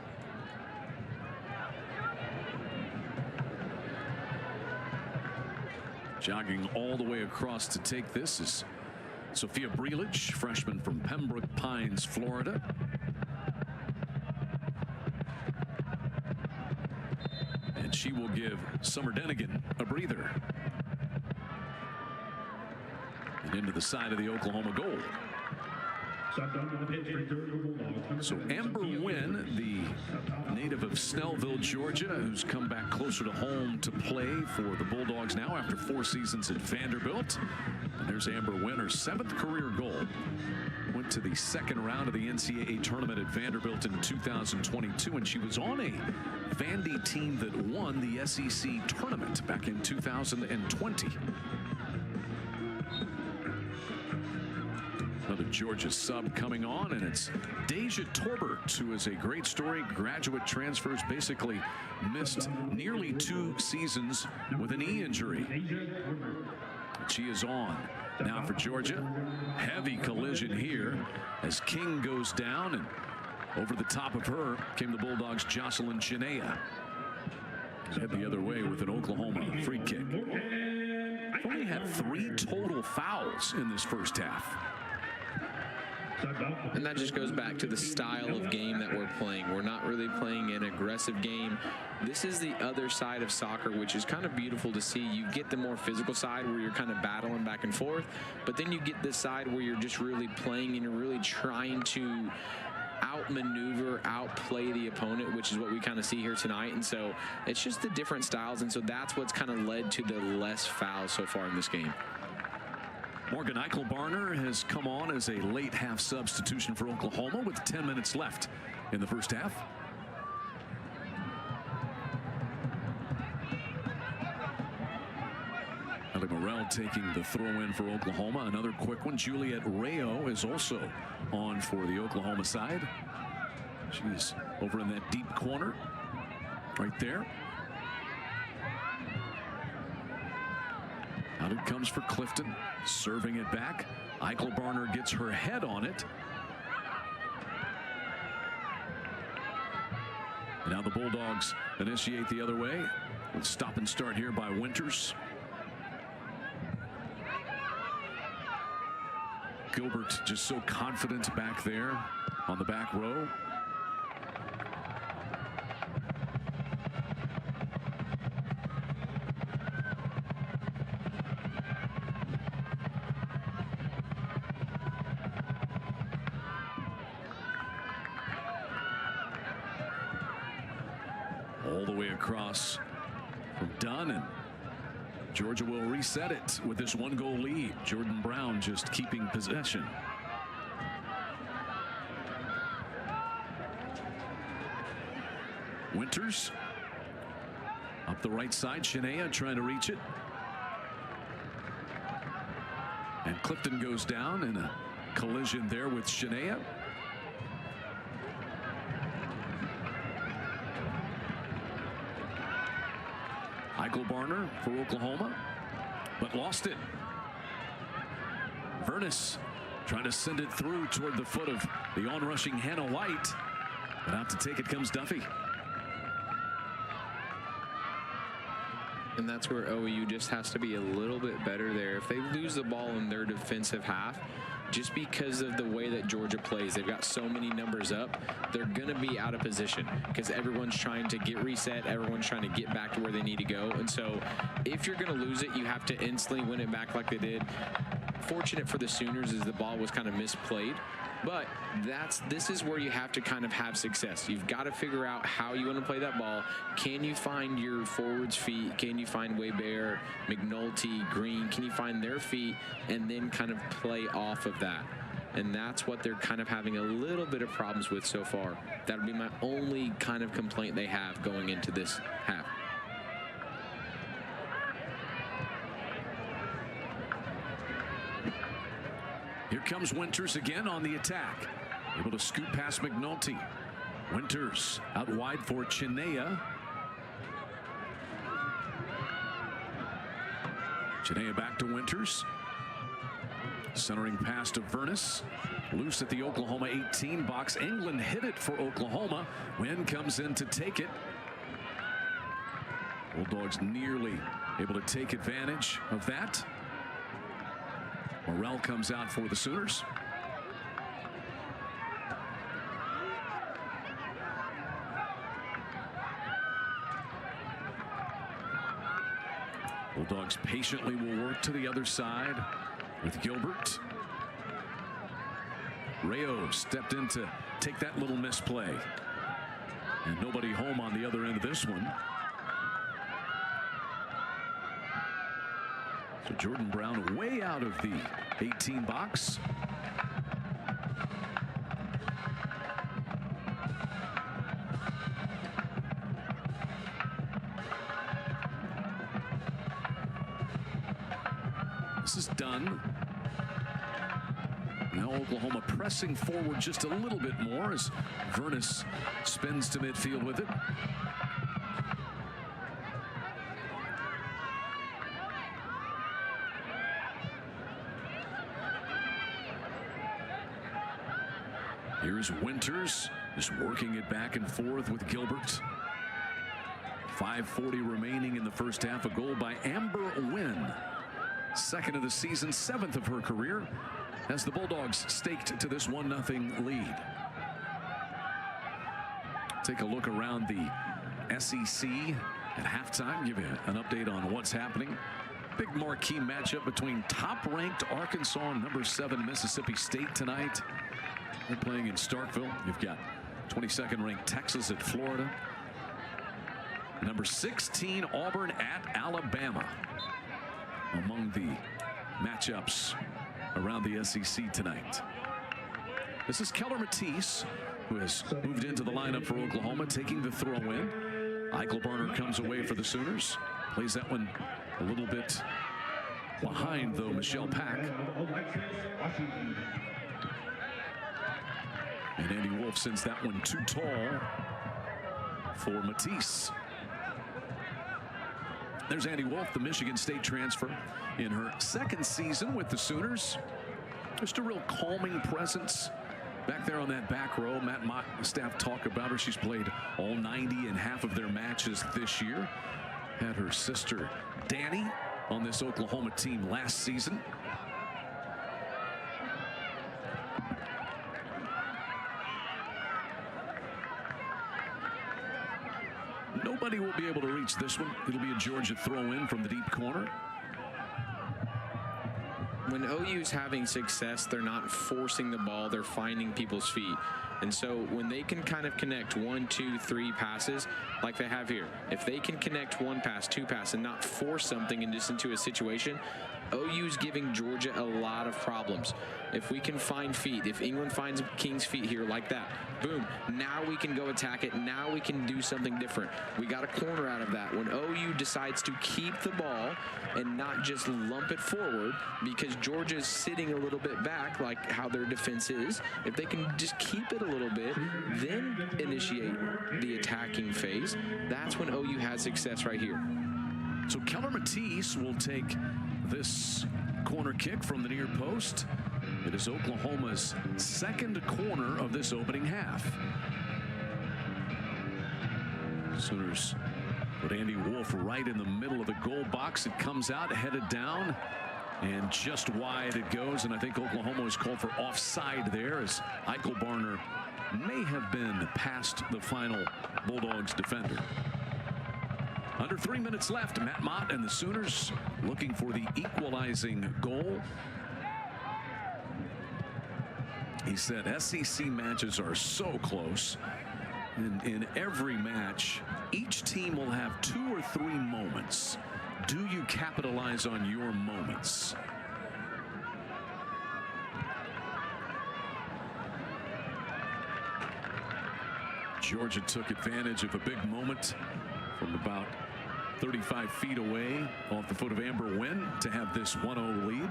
S1: Jogging all the way across to take this is Sophia Brelich, freshman from Pembroke Pines, Florida. she will give Summer Denigan a breather. And into the side of the Oklahoma goal. So Amber Wynn, the native of Snellville, Georgia, who's come back closer to home to play for the Bulldogs now after 4 seasons at Vanderbilt. And there's Amber Wynn, her 7th career goal. Went to the 2nd round of the NCAA tournament at Vanderbilt in 2022, and she was on a Vandy team that won the SEC tournament back in 2020. Another Georgia sub coming on, and it's Deja Torbert, who is a great story. Graduate transfers, basically missed nearly 2 seasons with an knee injury. She is on now for Georgia. Heavy collision here as King goes down, and over the top of her came the Bulldogs' Jocelyn Chinea. Head the other way with an Oklahoma free kick. Only had 3 total fouls in this first half.
S2: And that just goes back to the style of game that we're playing. We're not really playing an aggressive game. This is the other side of soccer, which is kind of beautiful to see. You get the more physical side where you're kind of battling back and forth, but then you get this side where you're just really playing and you're really trying to outmaneuver, outplay the opponent, which is what we kind of see here tonight. And so it's just the different styles, and so that's what's kind of led to the less fouls so far in this game.
S1: Morgan Eichelbarner has come on as a late half substitution for Oklahoma with 10 minutes left in the first half. Ellie Morrell taking the throw in for Oklahoma. Another quick one. Juliet Rayo is also on for the Oklahoma side. She's over in that deep corner right there. Out it comes for Clifton, serving it back. Eichelbarner gets her head on it. And now the Bulldogs initiate the other way. Stop and start here by Winters. Gilbert just so confident back there on the back row. All the way across from Dunn, and Georgia will reset it with this 1-goal lead. Jordan Brown just keeping possession. Winters up the right side. Chinea trying to reach it. And Clifton goes down in a collision there with Chinea. Eichelbarner for Oklahoma, but lost it. Vernis trying to send it through toward the foot of the onrushing Hannah White, but out to take it comes Duffy.
S2: And that's where OU just has to be a little bit better there. If they lose the ball in their defensive half, just because of the way that Georgia plays, they've got so many numbers up, they're going to be out of position because everyone's trying to get reset. Everyone's trying to get back to where they need to go. And so if you're going to lose it, you have to instantly win it back like they did. Fortunate for the Sooners is the ball was kind of misplayed. But this is where you have to kind of have success. You've got to figure out how you want to play that ball. Can you find your forwards' feet? Can you find Weber, McNulty, Green? Can you find their feet and then kind of play off of that? And that's what they're kind of having a little bit of problems with so far. That would be my only kind of complaint they have going into this half.
S1: Here comes Winters again on the attack. Able to scoot past McNulty. Winters out wide for Chinea. Chinea back to Winters. Centering pass to Vernis. Loose at the Oklahoma 18 box. England hit it for Oklahoma. Wynn comes in to take it. Bulldogs nearly able to take advantage of that. Morrell comes out for the Sooners. Bulldogs patiently will work to the other side with Gilbert. Rayo stepped in to take that little misplay. And nobody home on the other end of this one. So Jordan Brown way out of the 18 box. This is done. Now Oklahoma pressing forward just a little bit more as Vernis spins to midfield with it. Here's Winters, just working it back and forth with Gilbert. 5:40 remaining in the first half. A goal by Amber Wynn. Second of the season, 7th of her career, as the Bulldogs staked to this 1-0 lead. Take a look around the SEC at halftime. Give you an update on what's happening. Big marquee matchup between top-ranked Arkansas and number 7 Mississippi State tonight. They're playing in Starkville. You've got 22nd ranked Texas at Florida. Number 16 Auburn at Alabama among the matchups around the SEC tonight. This is Keller Matisse, who has moved into the lineup for Oklahoma, taking the throw in. Eichelbarner comes away for the Sooners. Plays that one a little bit behind, though, Michelle Pack. And Andy Wolf sends that one too tall for Matisse. There's Andy Wolf, the Michigan State transfer, in her 2nd season with the Sooners. Just a real calming presence back there on that back row. Matt Mott and the staff talk about her. She's played all 90 and half of their matches this year. Had her sister Danny on this Oklahoma team last season. Nobody will be able to reach this one. It'll be a Georgia throw in from the deep corner.
S2: When OU's having success, they're not forcing the ball, they're finding people's feet. And so when they can kind of connect 1, 2, 3 passes like they have here, if they can connect 1 pass, 2 pass, and not force something and just into a situation, OU's giving Georgia a lot of problems. If we can find feet, if England finds King's feet here like that, boom, now we can go attack it. Now we can do something different. We got a corner out of that. When OU decides to keep the ball and not just lump it forward, because Georgia's sitting a little bit back like how their defense is, if they can just keep it a little bit, then initiate the attacking phase, that's when OU has success right here.
S1: So Keller Matisse will take this corner kick from the near post. It is Oklahoma's 2nd corner of this opening half. Sooners put Andy Wolf right in the middle of the goal box. It comes out, headed down, and just wide it goes. And I think Oklahoma was called for offside there, as Eichelbarner may have been past the final Bulldogs defender. Under 3 minutes left. Matt Mott and the Sooners looking for the equalizing goal. He said SEC matches are so close. In every match, each team will have 2 or 3 moments. Do you capitalize on your moments? Georgia took advantage of a big moment from about 35 feet away off the foot of Amber Wynn to have this 1-0 lead.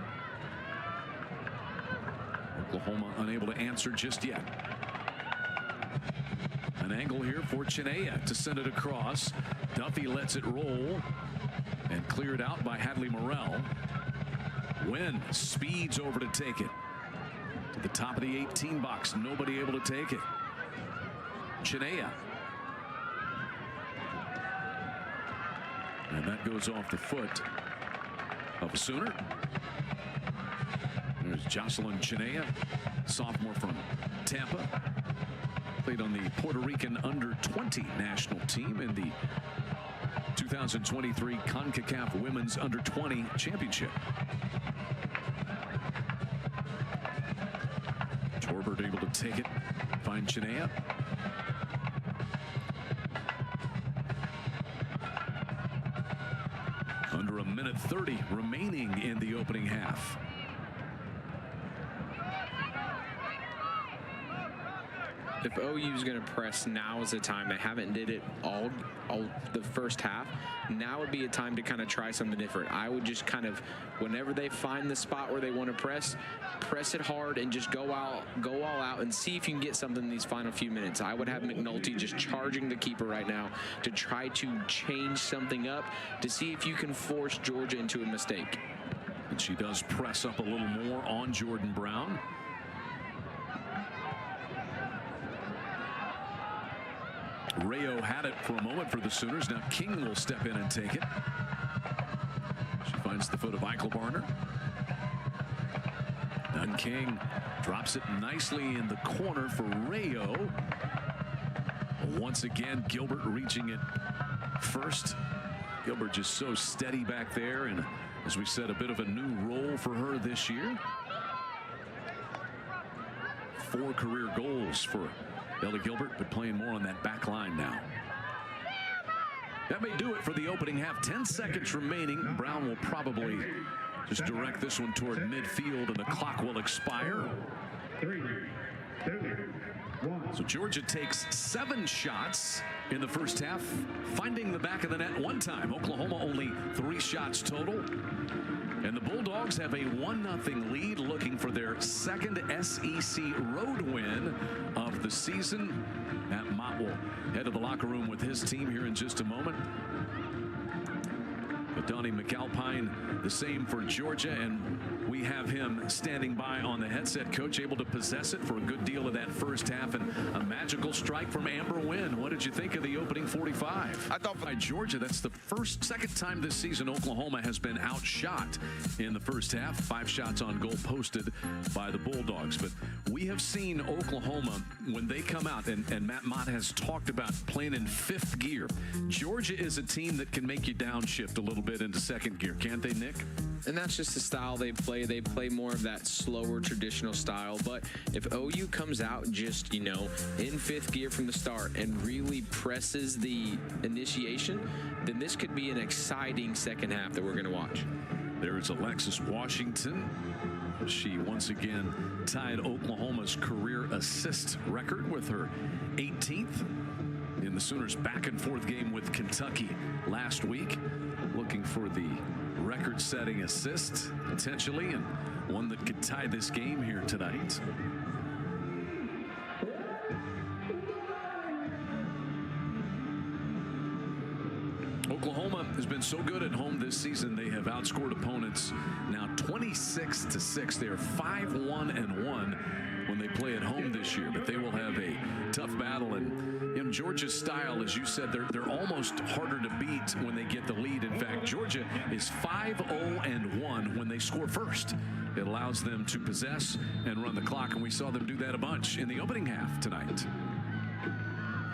S1: Oklahoma unable to answer just yet. An angle here for Chinea to send it across. Duffy lets it roll and cleared out by Hadley Morrell. Wynn speeds over to take it to the top of the 18 box. Nobody able to take it. Chinea. And that goes off the foot of a Sooner. There's Jocelyn Chinea, sophomore from Tampa. Played on the Puerto Rican under-20 national team in the 2023 CONCACAF Women's Under-20 Championship. Torbert able to take it, find Chinea. Under a minute 30 remaining in the opening half.
S2: If OU is going to press, now is the time. They haven't did it all the first half. Now would be a time to kind of try something different. I would just kind of, whenever they find the spot where they want to press it hard and just go all out and see if you can get something in these final few minutes. I would have McNulty just charging the keeper right now to try to change something up to see if you can force Georgia into a mistake.
S1: And she does press up a little more on Jordan Brown. Rayo had it for a moment for the Sooners. Now King will step in and take it. She finds the foot of Eichelbarner. Dunn King drops it nicely in the corner for Rayo. Once again, Gilbert reaching it first. Gilbert just so steady back there, and as we said, a bit of a new role for her this year. 4 career goals for Ellie Gilbert, but playing more on that back line now. That may do it for the opening half. 10 seconds remaining. Brown will probably just direct this one toward midfield, and the clock will expire.
S3: 3, 2, 1.
S1: So Georgia takes 7 shots in the first half, finding the back of the net 1 time. Oklahoma only 3 shots total. And the Bulldogs have a 1-0 lead, looking for their second SEC road win of the season. Matt Mott will head to the locker room with his team here in just a moment. But Donnie McAlpine, the same for Georgia, and we have him standing by on the headset. Coach able to possess it for a good deal of that first half, and a magical strike from Amber Wynn. What did you think of the opening 45?
S4: I thought
S1: By Georgia, that's the second time this season Oklahoma has been outshot in the first half. 5 shots on goal posted by the Bulldogs. But we have seen Oklahoma, when they come out, and Matt Mott has talked about playing in 5th gear. Georgia is a team that can make you downshift a little bit into 2nd gear, can't they, Nick?
S2: And that's just the style they play. They play more of that slower traditional style. But if OU comes out just, in 5th gear from the start and really presses the initiation, then this could be an exciting second half that we're going to watch.
S1: There is Alexis Washington. She once again tied Oklahoma's career assist record with her 18th in the Sooners' back and forth game with Kentucky last week. Looking for the record-setting assist potentially, and one that could tie this game here tonight. Oklahoma has been so good at home this season. They have outscored opponents now 26-6. They are 5-1-1 when they play at home this year, but they will have a tough battle. And in Georgia's style, as you said, they're almost harder to beat when they get the lead. In fact, Georgia is 5-0-1 when they score first. It allows them to possess and run the clock, and we saw them do that a bunch in the opening half tonight.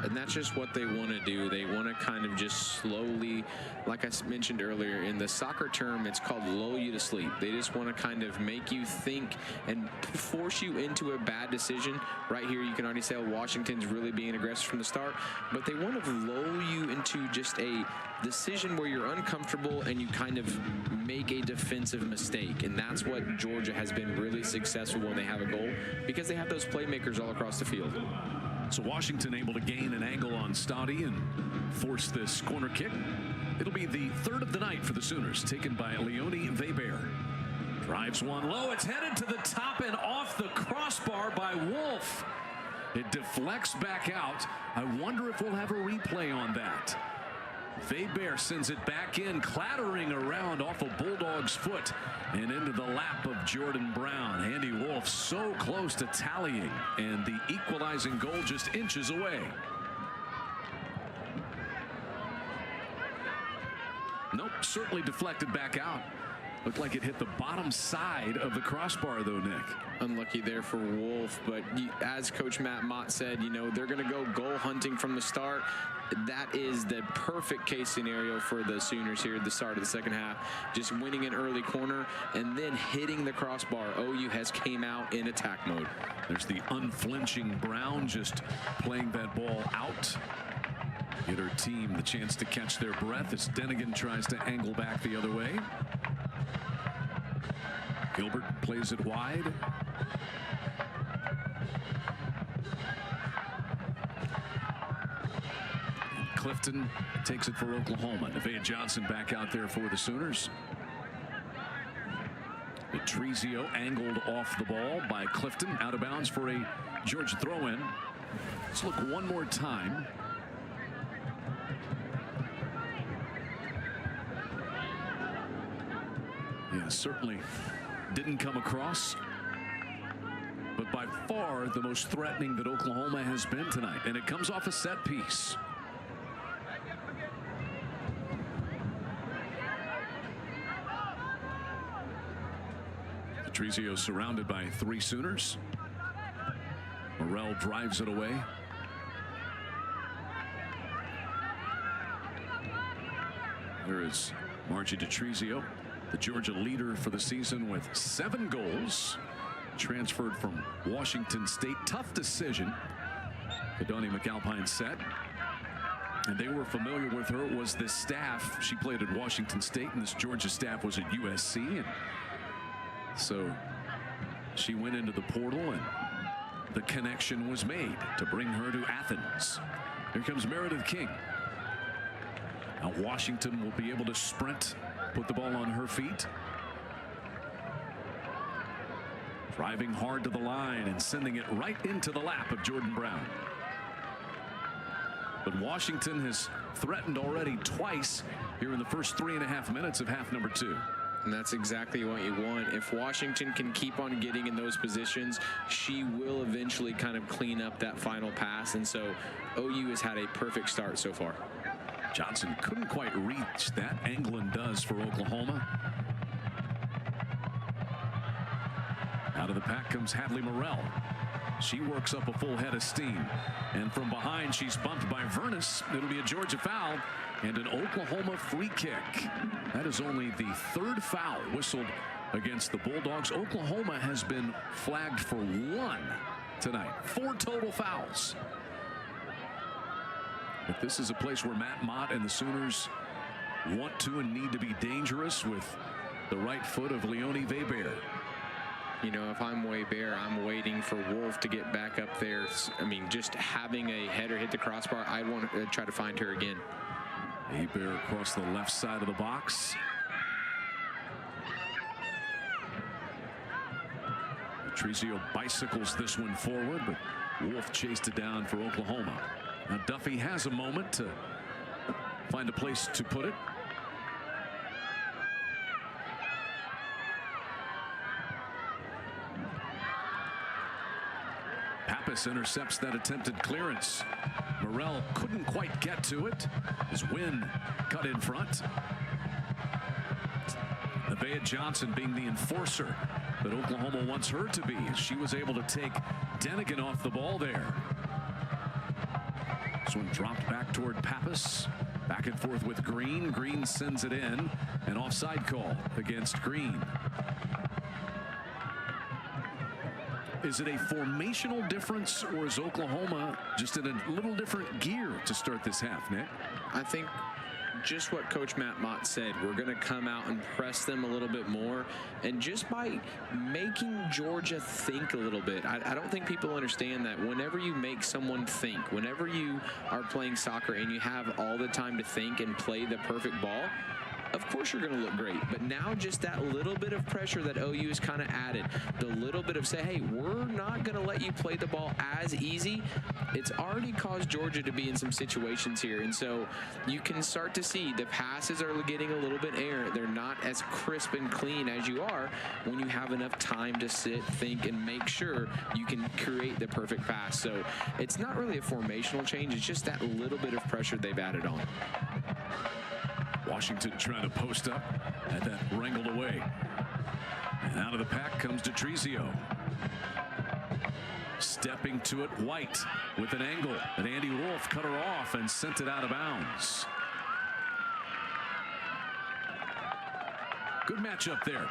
S2: And that's just what they want to do. They want to kind of just slowly, like I mentioned earlier, in the soccer term, it's called lull you to sleep. They just want to kind of make you think and force you into a bad decision. Right here, you can already say Washington's really being aggressive from the start, but they want to lull you into just a decision where you're uncomfortable and you kind of make a defensive mistake. And that's what Georgia has been really successful when they have a goal, because they have those playmakers all across the field.
S1: So Washington able to gain an angle on Stoddy and force this corner kick. It'll be the 3rd of the night for the Sooners, taken by Leonie Weber. Drives one low. It's headed to the top and off the crossbar by Wolf. It deflects back out. I wonder if we'll have a replay on that. Weber sends it back in, clattering around off a Bulldog's foot and into the lap of Jordan Brown. Andy Wolf so close to tallying, and the equalizing goal just inches away. Nope, certainly deflected back out. Looked like it hit the bottom side of the crossbar, though, Nick.
S2: Unlucky there for Wolf, but as Coach Matt Mott said, they're going to go goal hunting from the start. That is the perfect case scenario for the Sooners here at the start of the second half. Just winning an early corner and then hitting the crossbar. OU has came out in attack mode.
S1: There's the unflinching Brown just playing that ball out. Get her team the chance to catch their breath as Denigan tries to angle back the other way. Gilbert plays it wide. Clifton takes it for Oklahoma. Nevaeh Johnson back out there for the Sooners. Petrizio angled off the ball by Clifton, out of bounds for a Georgia throw-in. Let's look one more time. Yeah, certainly didn't come across, but by far the most threatening that Oklahoma has been tonight, and it comes off a set piece. Petrizio surrounded by 3 Sooners. Morrell drives it away. There is Margie Petrizio, the Georgia leader for the season with 7 goals. Transferred from Washington State. Tough decision. Kadani McAlpine said. And they were familiar with her. It was this staff. She played at Washington State, and this Georgia staff was at USC. And so she went into the portal, and the connection was made to bring her to Athens. Here comes Meredith King. Now Washington will be able to sprint, put the ball on her feet. Driving hard to the line and sending it right into the lap of Jordan Brown. But Washington has threatened already twice here in the first 3.5 minutes of half number 2.
S2: And that's exactly what you want. If Washington can keep on getting in those positions, she will eventually kind of clean up that final pass. And so OU has had a perfect start so far.
S1: Johnson couldn't quite reach that. Anglin does for Oklahoma. Out of the pack comes Hadley Morrell. She works up a full head of steam. And from behind, she's bumped by Vernus. It'll be a Georgia foul and an Oklahoma free kick. That is only the 3rd foul whistled against the Bulldogs. Oklahoma has been flagged for 1 tonight. 4 total fouls. But this is a place where Matt Mott and the Sooners want to and need to be dangerous with the right foot of Leonie Weber.
S2: If I'm Weber, I'm waiting for Wolf to get back up there. I mean, just having a header hit the crossbar, I want to try to find her again.
S1: Weber across the left side of the box. Petrizio bicycles this one forward, but Wolf chased it down for Oklahoma. Now Duffy has a moment to find a place to put it. Pappas intercepts that attempted clearance. Morrell couldn't quite get to it as Wynn cut in front. Nevaeh Johnson being the enforcer that Oklahoma wants her to be. She was able to take Denigan off the ball there. This one dropped back toward Pappas. Back and forth with Green. Green sends it in. An offside call against Green. Is it a formational difference, or is Oklahoma just in a little different gear to start this half, Nick?
S2: I think just what Coach Matt Mott said. We're going to come out and press them a little bit more. And just by making Georgia think a little bit, I don't think people understand that whenever you make someone think, whenever you are playing soccer and you have all the time to think and play the perfect ball, of course you're going to look great. But now just that little bit of pressure that OU has kind of added, the little bit of say, hey, we're not going to let you play the ball as easy. It's already caused Georgia to be in some situations here. And so you can start to see the passes are getting a little bit errant. They're not as crisp and clean as you are when you have enough time to sit, think, and make sure you can create the perfect pass. So it's not really a formational change. It's just that little bit of pressure they've added on.
S1: Washington trying to post up. Had that wrangled away. And out of the pack comes DiTrizio. Stepping to it, White with an angle. And Andy Wolf cut her off and sent it out of bounds. Good matchup there.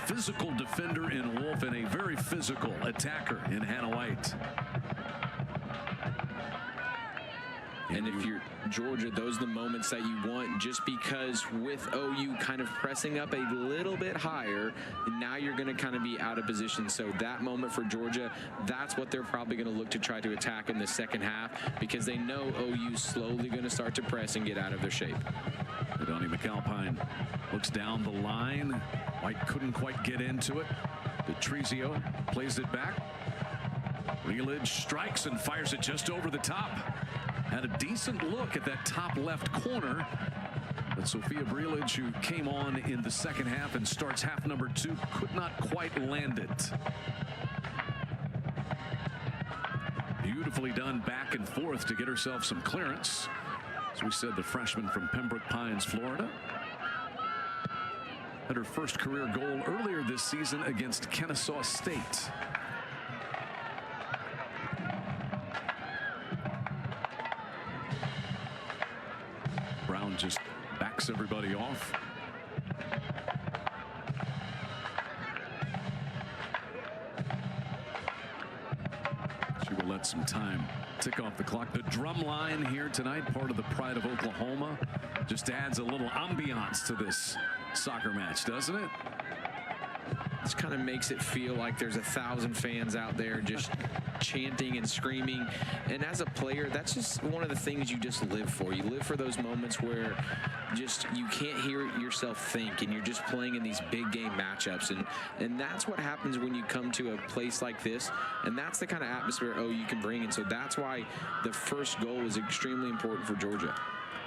S1: Physical defender in Wolf and a very physical attacker in Hannah White.
S2: And if you're Georgia, those are the moments that you want, just because with OU kind of pressing up a little bit higher, now you're going to kind of be out of position. So that moment for Georgia, that's what they're probably going to look to try to attack in the second half, because they know OU's slowly going to start to press and get out of their shape.
S1: Donnie McAlpine looks down the line. White couldn't quite get into it. DiTrizio plays it back. Breelage strikes and fires it just over the top. Had a decent look at that top left corner, but Sophia Breelage, who came on in the second half and starts half number 2, could not quite land it. Beautifully done back and forth to get herself some clearance. As we said, the freshman from Pembroke Pines, Florida, had her first career goal earlier this season against Kennesaw State. Brown just backs everybody off. She will let some time tick off the clock. The drum line here tonight, part of the Pride of Oklahoma, just adds a little ambiance to this soccer match, doesn't it?
S2: This kind of makes it feel like there's 1,000 fans out there just chanting and screaming. And as a player, that's just one of the things you just live for. You live for those moments where just you can't hear yourself think, and you're just playing in these big game matchups. And that's what happens when you come to a place like this. And that's the kind of atmosphere OU can bring. And so that's why the first goal is extremely important for Georgia.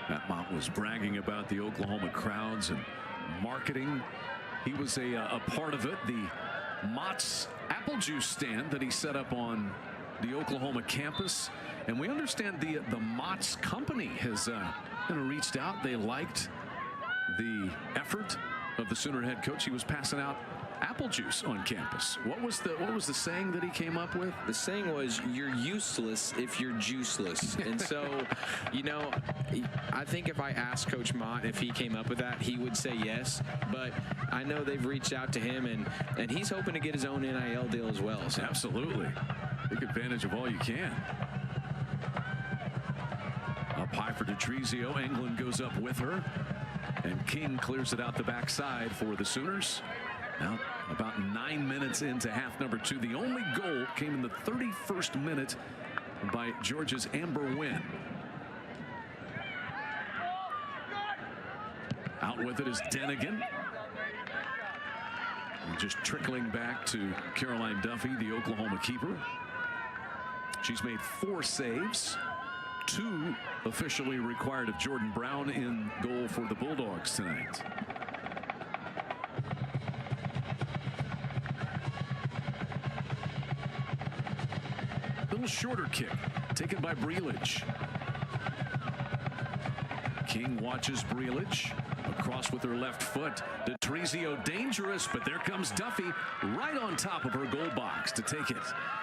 S1: Matt Mott was bragging about the Oklahoma crowds and marketing. He was a part of it. The Mott's apple juice stand that he set up on the Oklahoma campus. And we understand the Mott's company has kind of reached out. They liked the effort of the Sooner head coach. He was passing out apple juice on campus. What was the saying that he came up with?
S2: The saying was, "You're useless if you're juiceless." And so, you know, I think if I asked Coach Mott if he came up with that, he would say yes. But I know they've reached out to him, and he's hoping to get his own NIL deal as well. So.
S1: Absolutely. Take advantage of all you can. Up high for DiTrizio. England goes up with her. And King clears it out the backside for the Sooners. Now about 9 minutes into half number 2. The only goal came in the 31st minute by Georgia's Amber Wynn. Out with it is Denigan. And just trickling back to Caroline Duffy, the Oklahoma keeper. She's made 4 saves. 2 officially required of Jordan Brown in goal for the Bulldogs tonight. Little shorter kick taken by Breelage. King watches Breelage across with her left foot. DiTrizio dangerous, but there comes Duffy right on top of her goal box to take it.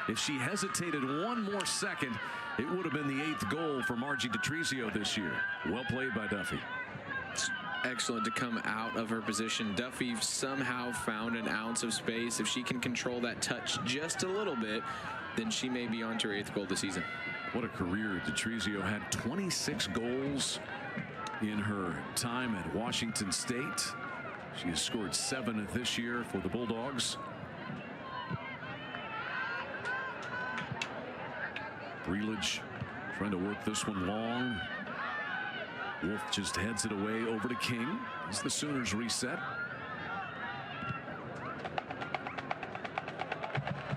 S1: If she hesitated one more second, it would have been the 8th goal for Margie DiTrizio this year. Well played by Duffy.
S2: It's excellent to come out of her position. Duffy somehow found an ounce of space. If she can control that touch just a little bit, then she may be on to her 8th goal this season.
S1: What a career. DiTrizio had 26 goals in her time at Washington State. She has scored 7 this year for the Bulldogs. Breelage trying to work this one long. Wolf just heads it away over to King as the Sooners reset.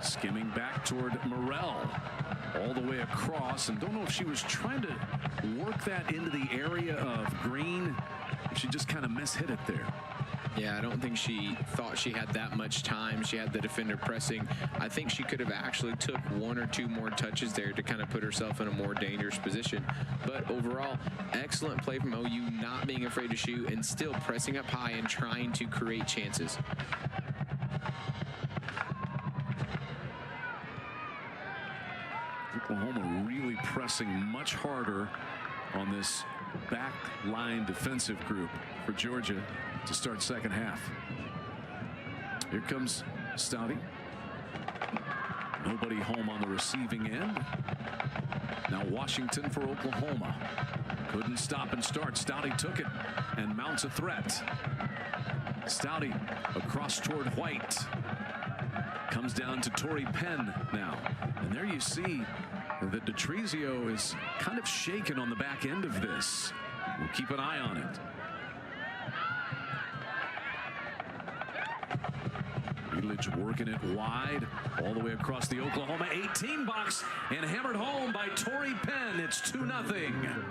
S1: Skimming back toward Morrell all the way across, and don't know if she was trying to work that into the area of Green. She just kind of mishit it there.
S2: Yeah, I don't think she thought she had that much time. She had the defender pressing. I think she could have actually took 1 or 2 more touches there to kind of put herself in a more dangerous position. But overall, excellent play from OU, not being afraid to shoot and still pressing up high and trying to create chances.
S1: Oklahoma really pressing much harder on this back line defensive group for Georgia to start second half. Here comes Stouty. Nobody home on the receiving end. Now Washington for Oklahoma. Couldn't stop and start. Stouty took it and mounts a threat. Stouty across toward White. Comes down to Torrey Penn now. And there you see that D'Atrizio is kind of shaken on the back end of this. We'll keep an eye on it. Elidge working it wide all the way across the Oklahoma 18 box and hammered home by Torrey Penn. It's 2-0.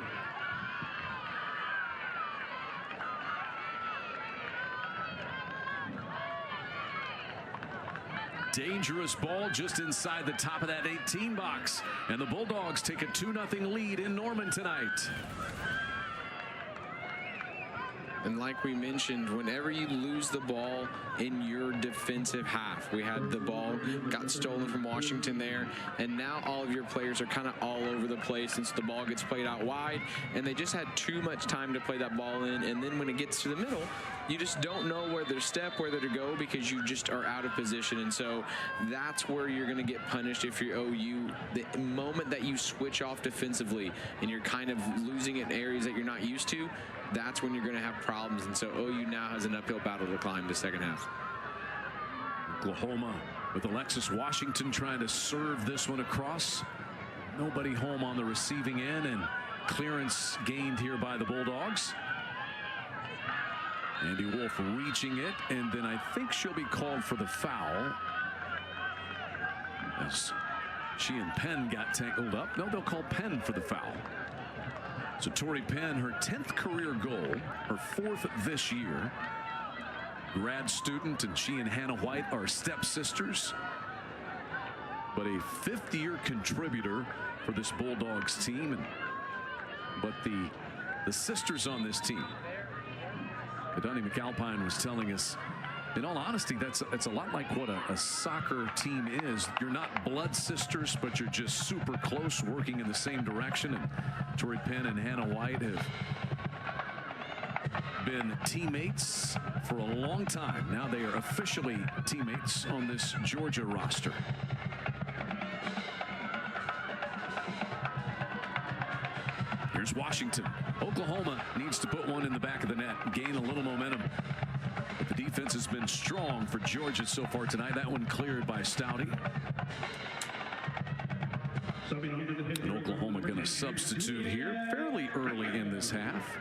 S1: Dangerous ball just inside the top of that 18 box. And the Bulldogs take a 2-0 lead in Norman tonight.
S2: And like we mentioned, whenever you lose the ball in your defensive half, we had the ball got stolen from Washington there, and now all of your players are kind of all over the place since the ball gets played out wide, and they just had too much time to play that ball in. And then when it gets to the middle, you just don't know where to step, whether to go, because you just are out of position. And so that's where you're going to get punished if you're OU. The moment that you switch off defensively and you're kind of losing it in areas that you're not used to, that's when you're going to have problems. And so OU now has an uphill battle to climb the second half.
S1: Oklahoma with Alexis Washington trying to serve this one across. Nobody home on the receiving end, and clearance gained here by the Bulldogs. Andy Wolf reaching it, and then I think she'll be called for the foul as she and Penn got tangled up. No, they'll call Penn for the foul. So Torrey Penn, her 10th career goal, her 4th this year. Grad student, and she and Hannah White are stepsisters, but a 5th-year contributor for this Bulldogs team. But the sisters on this team, Donnie McAlpine was telling us, in all honesty, it's a lot like what a soccer team is. You're not blood sisters, but you're just super close, working in the same direction. And Torrey Penn and Hannah White have been teammates for a long time. Now they are officially teammates on this Georgia roster. Here's Washington. Oklahoma needs to put one in the back of the net, gain a little momentum. But the defense has been strong for Georgia so far tonight. That one cleared by Stouty. And Oklahoma going to substitute here fairly early in this half.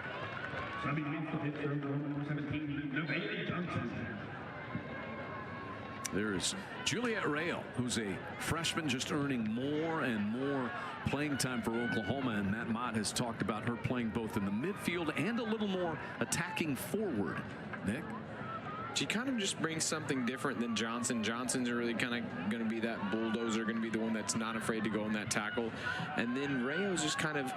S1: There's Juliet Rail, who's a freshman just earning more and more playing time for Oklahoma, and Matt Mott has talked about her playing both in the midfield and a little more attacking forward. Nick?
S2: She kind of just brings something different than Johnson. Johnson's really kind of going to be that bulldozer, going to be the one that's not afraid to go in that tackle. And then Rayos just kind of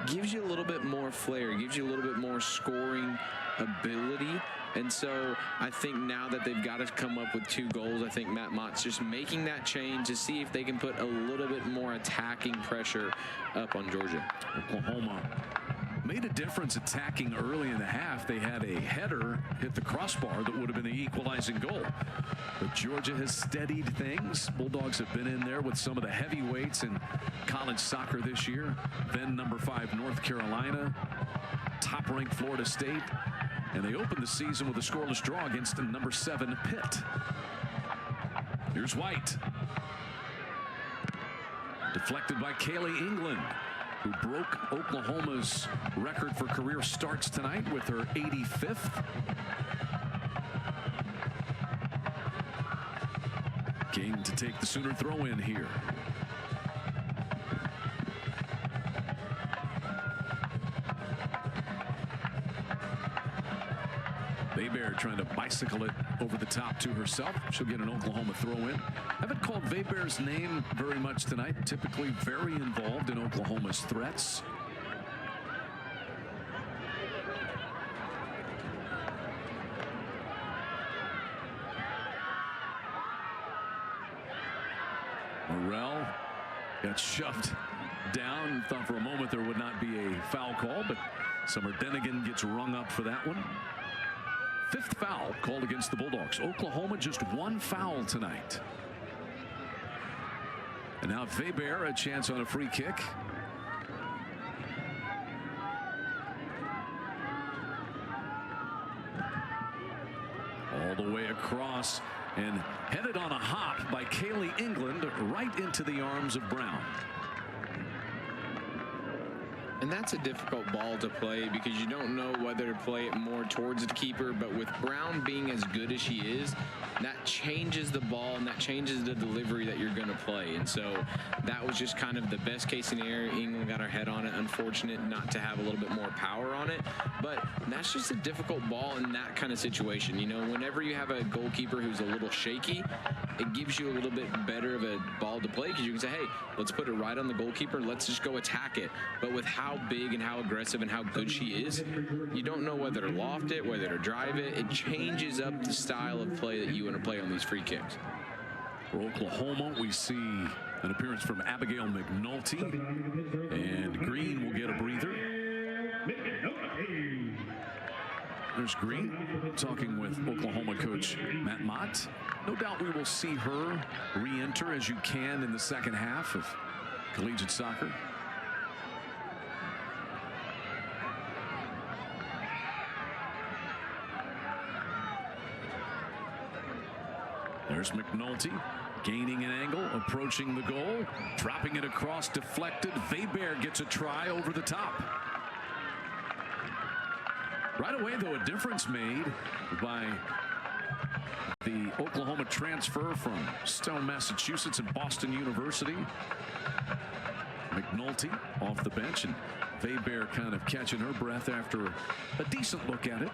S2: gives you a little bit more flair, gives you a little bit more scoring ability. And so I think now that they've got to come up with 2 goals, I think Matt Mott's just making that change to see if they can put a little bit more attacking pressure up on Georgia.
S1: Oklahoma made a difference attacking early in the half. They had a header hit the crossbar that would have been the equalizing goal. But Georgia has steadied things. Bulldogs have been in there with some of the heavyweights in college soccer this year. Then number 5 North Carolina, top-ranked Florida State. And they opened the season with a scoreless draw against the number 7 Pitt. Here's White. Deflected by Kaylee England, who broke Oklahoma's record for career starts tonight with her 85th. King to take the Sooner throw in here. Weber trying to bicycle it over the top to herself. She'll get an Oklahoma throw in. Haven't called Weber's name very much tonight. Typically very involved in Oklahoma's threats. Morrell got shoved down. Thought for a moment there would not be a foul call, but Summer Denigan gets rung up for that one. 5th foul called against the Bulldogs. Oklahoma just 1 foul tonight. And now Weber a chance on a free kick. All the way across and headed on a hop by Kaylee England right into the arms of Brown.
S2: And that's a difficult ball to play because you don't know whether to play it more towards the keeper. But with Brown being as good as she is, that changes the ball and that changes the delivery that you're going to play. And so that was just kind of the best case scenario. England got her head on it. Unfortunate not to have a little bit more power on it. But that's just a difficult ball in that kind of situation. You know, whenever you have a goalkeeper who's a little shaky, it gives you a little bit better of a ball to play because you can say, hey, let's put it right on the goalkeeper. Let's just go attack it. But with how big and how aggressive and how good she is, you don't know whether to loft it, whether to drive it. It changes up the style of play that you want to play on these free kicks.
S1: For Oklahoma, we see an appearance from Abigail McNulty, and Green will get a breather. There's Green talking with Oklahoma coach Matt Mott. No doubt we will see her re-enter as you can in the second half of collegiate soccer. There's McNulty gaining an angle, approaching the goal, dropping it across, deflected. Weber gets a try over the top. Right away, though, a difference made by the Oklahoma transfer from Stone, Massachusetts and Boston University. McNulty off the bench, and Weber kind of catching her breath after a decent look at it.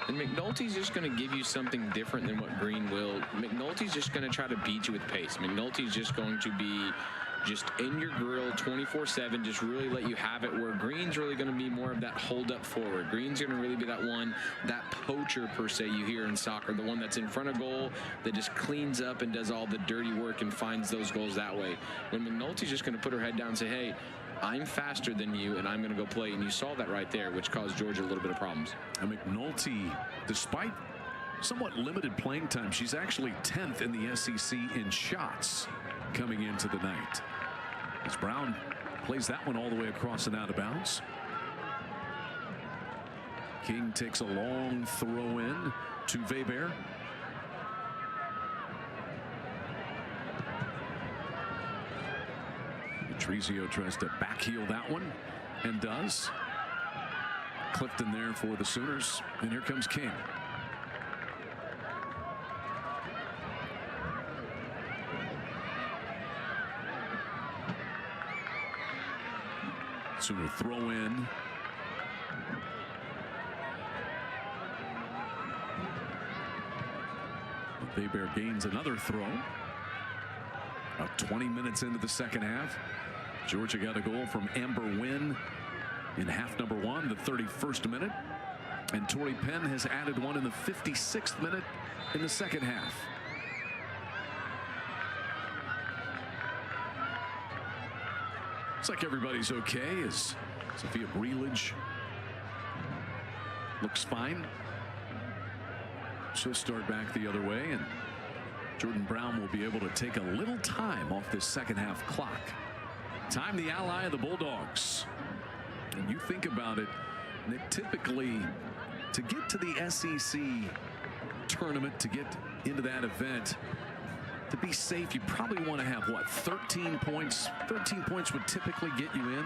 S2: And McNulty's just going to give you something different than what Green will. McNulty's just going to try to beat you with pace. McNulty's just going to be just in your grill 24/7, just really let you have it, where Green's really going to be more of that hold up forward. Green's going to really be that one, that poacher per se you hear in soccer, the one that's in front of goal that just cleans up and does all the dirty work and finds those goals that way. When McNulty's just going to put her head down and say, hey, I'm faster than you and I'm going to go play. And you saw that right there, which caused Georgia a little bit of problems.
S1: And McNulty, despite somewhat limited playing time, she's actually 10th in the SEC in shots coming into the night. As Brown plays that one all the way across and out of bounds. King takes a long throw in to Weber. Patrizio tries to backheel that one and does. Clifton there for the Sooners, and here comes King. Sooner throw in. Weber gains another throw. About 20 minutes into the second half. Georgia got a goal from Amber Wynn in half number 1, the 31st minute. And Tori Penn has added one in the 56th minute in the second half. Looks like everybody's okay as Sophia Breelage looks fine. She'll start back the other way, and Jordan Brown will be able to take a little time off this second half clock. Time the ally of the Bulldogs. And you think about it, Nick, typically to get to the SEC tournament, to get into that event, to be safe, you probably want to have, what, 13 points? 13 points would typically get you in.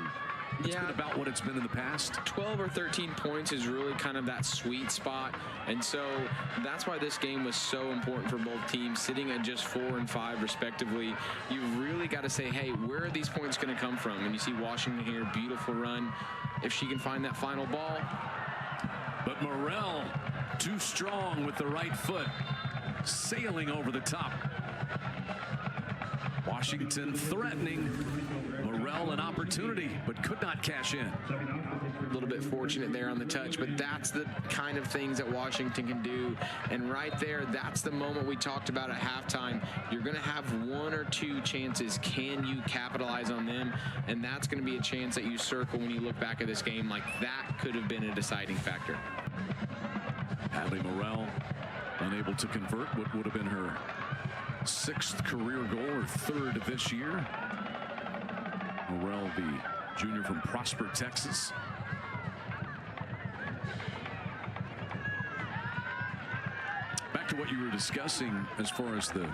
S1: It's been about what it's been in the past.
S2: 12 or 13 points is really kind of that sweet spot. And so that's why this game was so important for both teams, sitting at just 4 and 5 respectively. You've really got to say, hey, where are these points going to come from? And you see Washington here, beautiful run. If she can find that final ball.
S1: But Morrell, too strong with the right foot, sailing over the top. Washington threatening. Morrell an opportunity, but could not cash in.
S2: A little bit fortunate there on the touch, but that's the kind of things that Washington can do. And right there, that's the moment we talked about at halftime. You're going to have 1 or 2 chances. Can you capitalize on them? And that's going to be a chance that you circle when you look back at this game. Like, that could have been a deciding factor.
S1: Allie Morrell unable to convert what would have been her 6th career goal, or 3rd this year. Morrell, the junior from Prosper, Texas. Back to what you were discussing as far as the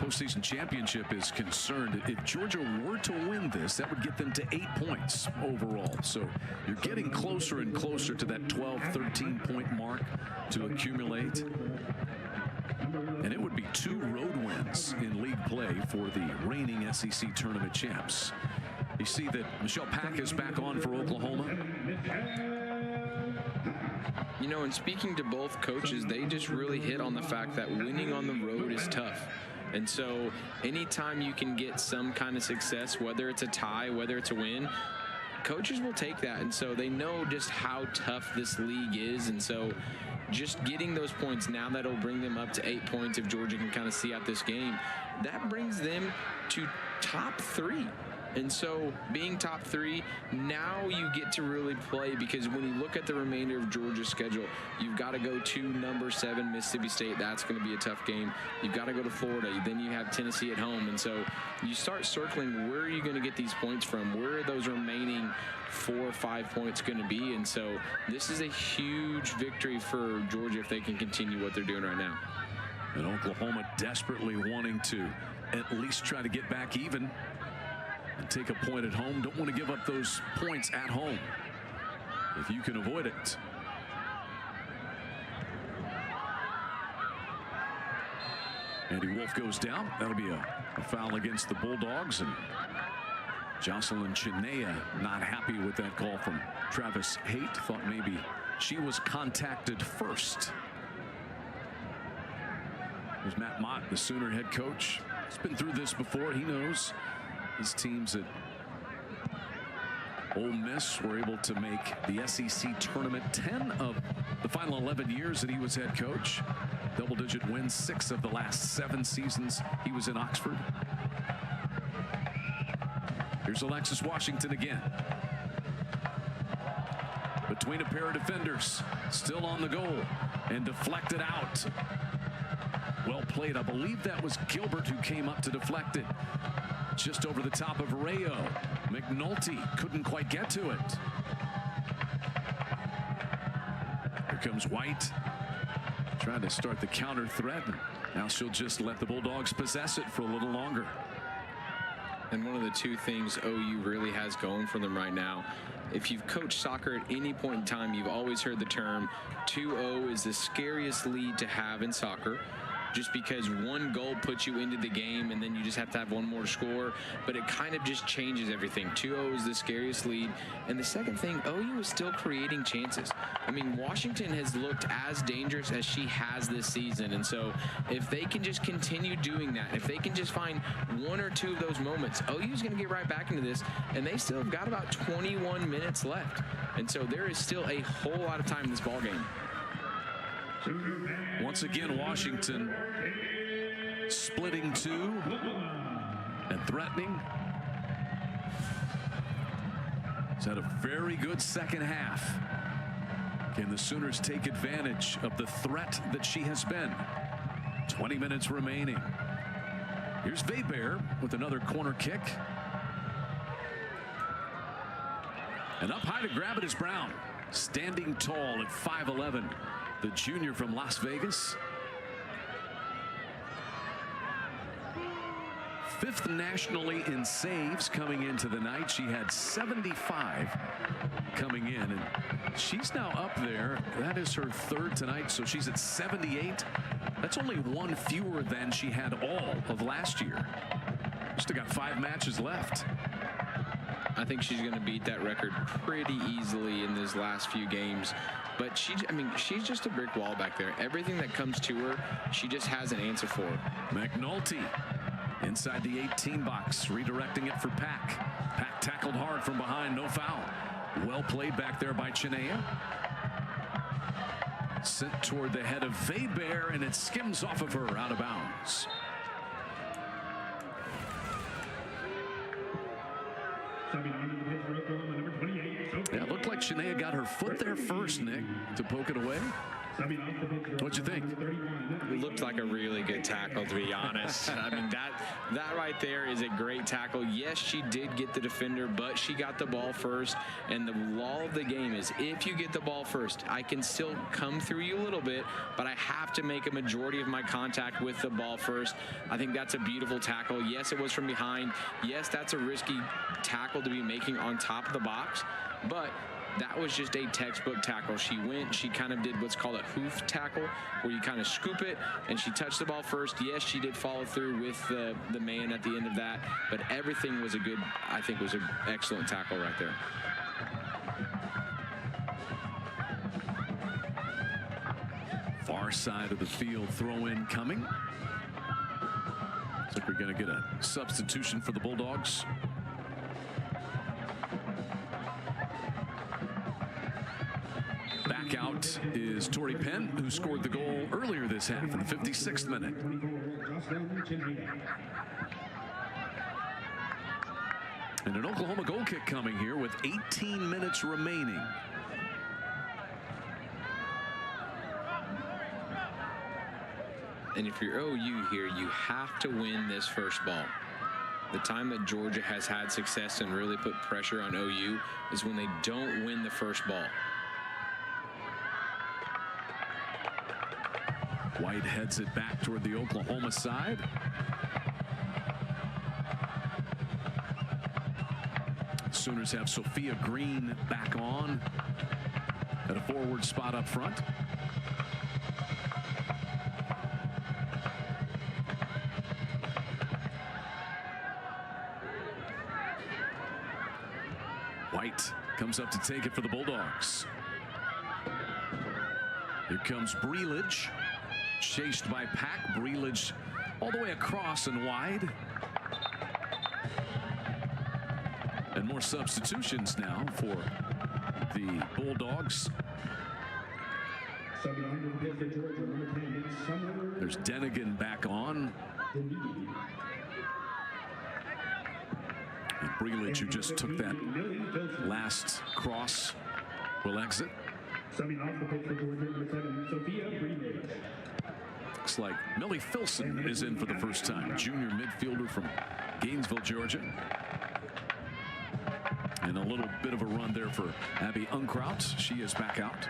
S1: postseason championship is concerned. If Georgia were to win this, that would get them to 8 points overall. So you're getting closer and closer to that 12, 13 point mark to accumulate. And it would be 2 road wins in league play for the reigning SEC tournament champs. You see that Michelle Pack is back on for Oklahoma.
S2: You know, and speaking to both coaches, they just really hit on the fact that winning on the road is tough. And so anytime you can get some kind of success, whether it's a tie, whether it's a win, coaches will take that. And so they know just how tough this league is. And so just getting those points now, that'll bring them up to 8 points if Georgia can kind of see out this game. That brings them to top 3. And so being top 3, now you get to really play, because when you look at the remainder of Georgia's schedule, you've got to go to number 7 Mississippi State. That's going to be a tough game. You've got to go to Florida. Then you have Tennessee at home. And so you start circling, where are you going to get these points from? Where are those remaining 4 or 5 points going to be? And so this is a huge victory for Georgia if they can continue what they're doing right now.
S1: And Oklahoma desperately wanting to at least try to get back even and take a point at home. Don't want to give up those points at home if you can avoid it. Andy Wolf goes down. That'll be a foul against the Bulldogs. And Jocelyn Chinea not happy with that call from Travis Haight. Thought maybe she was contacted first. There's Matt Mott, the Sooner head coach. He's been through this before. He knows his teams at Ole Miss were able to make the SEC tournament 10 of the final 11 years that he was head coach. Double-digit wins 6 of the last 7 seasons he was in Oxford. Here's Alexis Washington again. Between a pair of defenders, still on the goal, and deflected out. Well played. I believe that was Gilbert who came up to deflect it. Just over the top of Rayo. McNulty couldn't quite get to it. Here comes White. Trying to start the counter threat. Now she'll just let the Bulldogs possess it for a little longer.
S2: And one of the 2 things OU really has going for them right now, if you've coached soccer at any point in time, you've always heard the term 2-0 is the scariest lead to have in soccer. Just because 1 goal puts you into the game and then you just have to have 1 more to score, but it kind of just changes everything. 2-0 is the scariest lead. And the second thing, OU is still creating chances. I mean, Washington has looked as dangerous as she has this season. And so if they can just continue doing that, if they can just find 1 or 2 of those moments, OU is going to get right back into this. And they still have got about 21 minutes left. And so there is still a whole lot of time in this ballgame.
S1: Once again, Washington splitting 2 and threatening. He's had a very good second half. Can the Sooners take advantage of the threat that she has been? 20 minutes remaining. Here's Weber with another corner kick. And up high to grab it is Brown. Standing tall at 5'11". The junior from Las Vegas. 5th nationally in saves coming into the night. She had 75 coming in, and she's now up there. That is her 3rd tonight, so she's at 78. That's only 1 fewer than she had all of last year. Still got 5 matches left.
S2: I think she's going to beat that record pretty easily in these last few games. But she's just a brick wall back there. Everything that comes to her, she just has an answer for.
S1: McNulty inside the 18 box, redirecting it for Pack. Pack tackled hard from behind, no foul. Well played back there by Chinea. Sent toward the head of Weber, and it skims off of her, out of bounds. Yeah, it looked like Chinea got her foot there first, Nick, to poke it away. What'd you think?
S2: It looked like a really good tackle, to be honest. I mean, that right there is a great tackle. Yes, she did get the defender, but she got the ball first. And the law of the game is if you get the ball first, I can still come through you a little bit, but I have to make a majority of my contact with the ball first. I think that's a beautiful tackle. Yes, it was from behind. Yes, that's a risky tackle to be making on top of the box, but that was just a textbook tackle. She kind of did what's called a hoof tackle, where you kind of scoop it, and she touched the ball first. Yes, she did follow through with the man at the end of that, but everything was I think was an excellent tackle right there.
S1: Far side of the field, throw in coming. Looks like we're going to get a substitution for the Bulldogs. Back out is Tori Penn, who scored the goal earlier this half in the 56th minute. And an Oklahoma goal kick coming here with 18 minutes remaining.
S2: And if you're OU here, you have to win this first ball. The time that Georgia has had success and really put pressure on OU is when they don't win the first ball.
S1: White heads it back toward the Oklahoma side. Sooners have Sophia Green back on at a forward spot up front. White comes up to take it for the Bulldogs. Here comes Breelage. Chased by Pack. Breelage all the way across and wide. And more substitutions now for the Bulldogs. There's Denigan back on. And Breelage, who just took that last cross, will exit. Looks like Millie Filson is in for the first time. Junior midfielder from Gainesville, Georgia. And a little bit of a run there for Abby Unkraut. She is back out.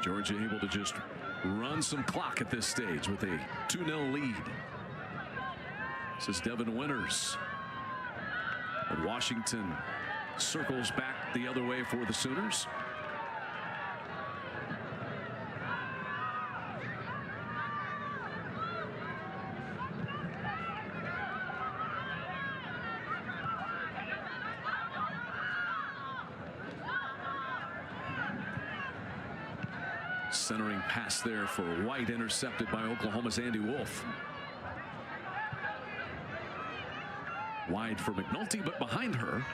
S1: Georgia able to just run some clock at this stage with a 2-0 lead. This is Devin Winters. And Washington circles back the other way for the Sooners. Centering pass there for White, intercepted by Oklahoma's Andy Wolf. Wide for McNulty, but behind her.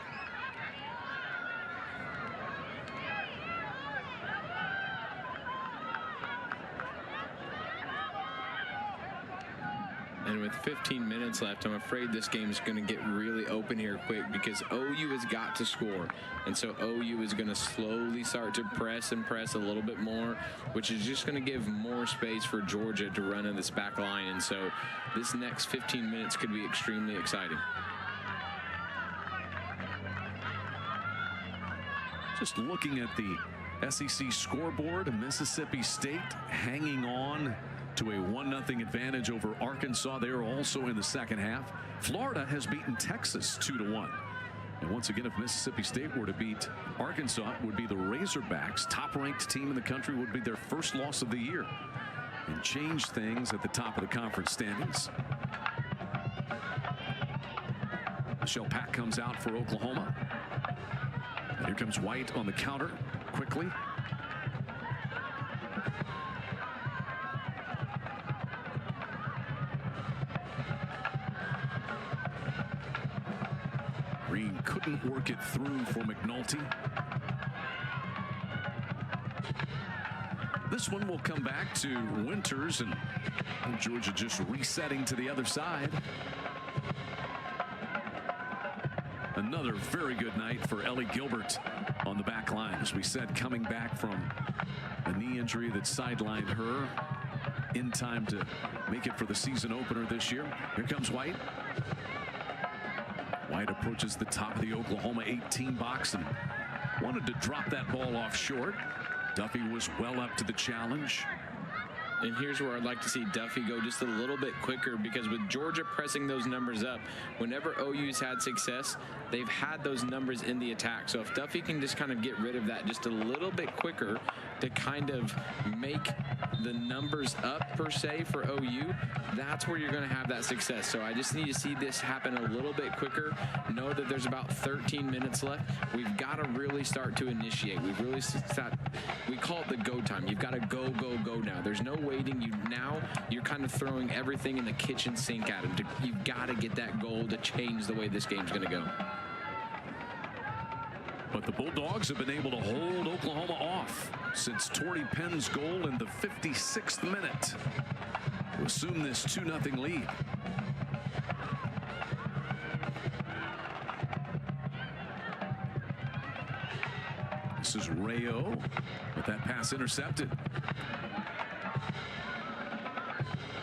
S2: And with 15 minutes left, I'm afraid this game is going to get really open here quick, because OU has got to score. And so OU is going to slowly start to press and press a little bit more, which is just going to give more space for Georgia to run in this back line. And so this next 15 minutes could be extremely exciting.
S1: Just looking at the SEC scoreboard, Mississippi State hanging on to a 1-0 advantage over Arkansas. They are also in the second half. Florida has beaten Texas 2-1. And once again, if Mississippi State were to beat Arkansas, it would be the Razorbacks, top-ranked team in the country, would be their first loss of the year and change things at the top of the conference standings. Michelle Pack comes out for Oklahoma. And here comes White on the counter quickly. Green couldn't work it through for McNulty. This one will come back to Winters, and Georgia just resetting to the other side. Another very good night for Ellie Gilbert on the back line. As we said, coming back from a knee injury that sidelined her in time to make it for the season opener this year. Here comes White. White approaches the top of the Oklahoma 18 box and wanted to drop that ball off short. Duffy was well up to the challenge.
S2: And here's where I'd like to see Duffy go just a little bit quicker, because with Georgia pressing those numbers up, whenever OU's had success, they've had those numbers in the attack. So if Duffy can just kind of get rid of that just a little bit quicker to kind of make the numbers up per se for OU, that's where you're going to have that success. So I just need to see this happen a little bit quicker. Know that there's about 13 minutes left. We've got to really start to initiate. We've really start, we call it the go time. You've got to go, go, go now. There's no waiting. You're kind of throwing everything in the kitchen sink at him. You've got to get that goal to change the way this game's going to go.
S1: But the Bulldogs have been able to hold Oklahoma off since Torrey Penn's goal in the 56th minute to assume this 2-0 lead. This is Rayo, but that pass intercepted.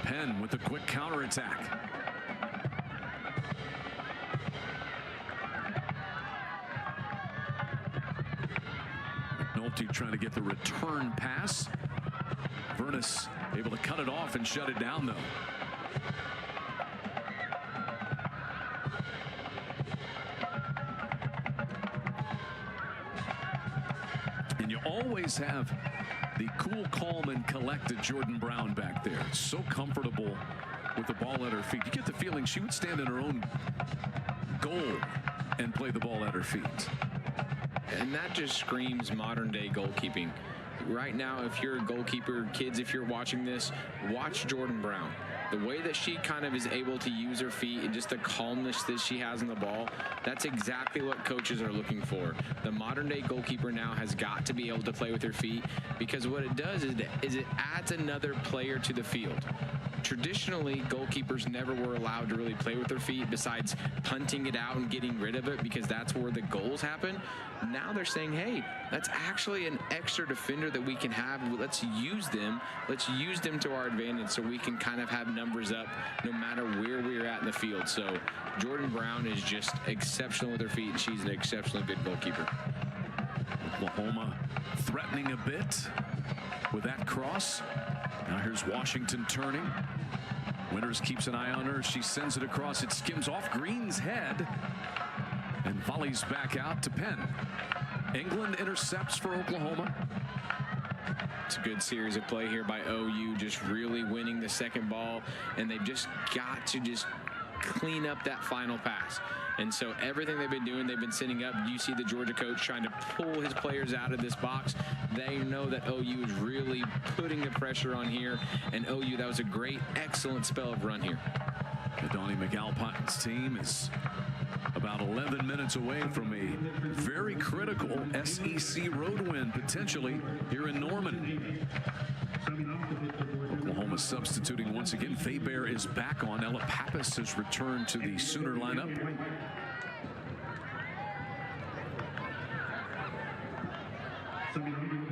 S1: Penn with a quick counterattack. McNulty trying to get the return pass. Furness able to cut it off and shut it down, though. And you always have the cool, calm, and collected Jordan Brown back there. So comfortable with the ball at her feet. You get the feeling she would stand in her own goal and play the ball at her feet.
S2: And that just screams modern day goalkeeping. Right now, if you're a goalkeeper, kids, if you're watching this, watch Jordan Brown. The way that she kind of is able to use her feet and just the calmness that she has on the ball, that's exactly what coaches are looking for. The modern day goalkeeper now has got to be able to play with her feet, because what it does is it adds another player to the field. Traditionally, goalkeepers never were allowed to really play with their feet besides punting it out and getting rid of it, because that's where the goals happen. Now they're saying, hey, that's actually an extra defender that we can have. Let's use them. Let's use them to our advantage so we can kind of have numbers up no matter where we're at in the field. So Jordan Brown is just exceptional with her feet, and she's an exceptionally good goalkeeper.
S1: Oklahoma threatening a bit with that cross. Now here's Washington turning. Winters keeps an eye on her. She sends it across. It skims off Green's head and volleys back out to Penn. England intercepts for Oklahoma.
S2: It's a good series of play here by OU, just really winning the second ball, and they've just got to just clean up that final pass. And so everything they've been doing, they've been sending up. You see the Georgia coach trying to pull his players out of this box. They know that OU is really putting the pressure on here. And OU, that was a great, excellent spell of run here.
S1: The Donnie McAlpine's team is about 11 minutes away from a very critical SEC road win, potentially, here in Norman. Oklahoma substituting once again. Faber is back on. Ella Pappas has returned to the Sooner lineup.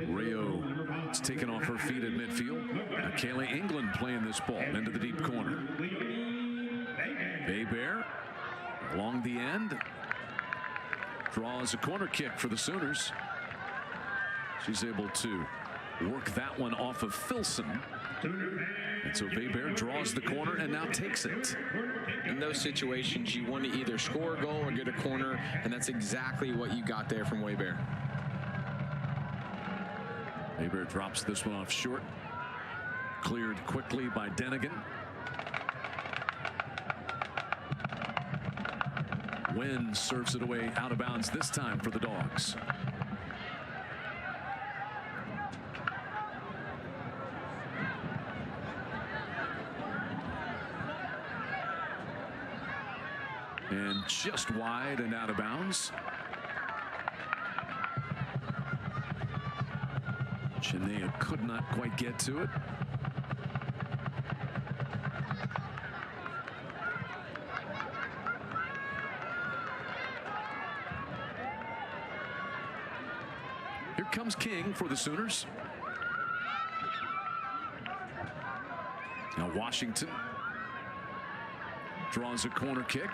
S1: Rayo is taken off her feet at midfield. Now Kaylee England playing this ball into the deep corner. Faber along the end draws a corner kick for the Sooners. She's able to work that one off of Filson. And so Weber draws the corner and now takes it.
S2: In those situations, you want to either score a goal or get a corner, and that's exactly what you got there from Weber.
S1: Weber drops this one off short. Cleared quickly by Denigan. Wynn serves it away out of bounds this time for the Dogs. And just wide and out of bounds. Chinea could not quite get to it. Here comes King for the Sooners. Now Washington draws a corner kick.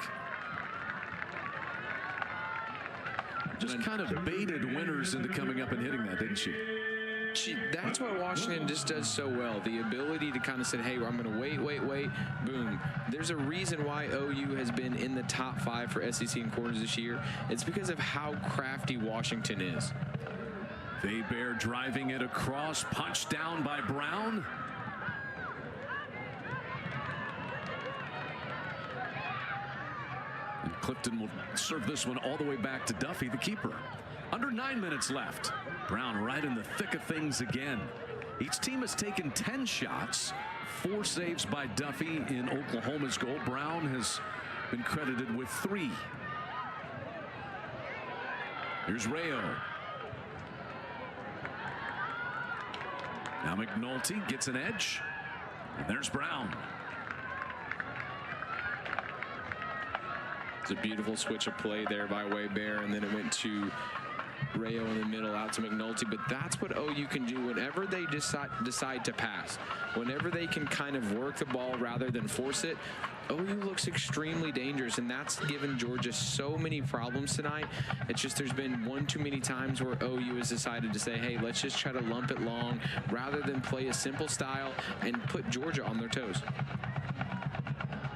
S1: Just kind of baited Winters into coming up and hitting that, didn't she?
S2: That's what Washington just does so well. The ability to kind of say, hey, I'm going to wait, boom. There's a reason why OU has been in the top 5 for SEC in corners this year. It's because of how crafty Washington is.
S1: Weber driving it across, punched down by Brown. And Clifton will serve this one all the way back to Duffy, the keeper. Under 9 minutes left. Brown right in the thick of things again. Each team has taken 10 shots, 4 saves by Duffy in Oklahoma's goal. Brown has been credited with 3. Here's Rayo. Now McNulty gets an edge. And there's Brown.
S2: It's a beautiful switch of play there by Weber, and then it went to Rayo in the middle out to McNulty. But that's what OU can do whenever they decide to pass. Whenever they can kind of work the ball rather than force it, OU looks extremely dangerous, and that's given Georgia so many problems tonight. It's just there's been one too many times where OU has decided to say, hey, let's just try to lump it long rather than play a simple style and put Georgia on their toes.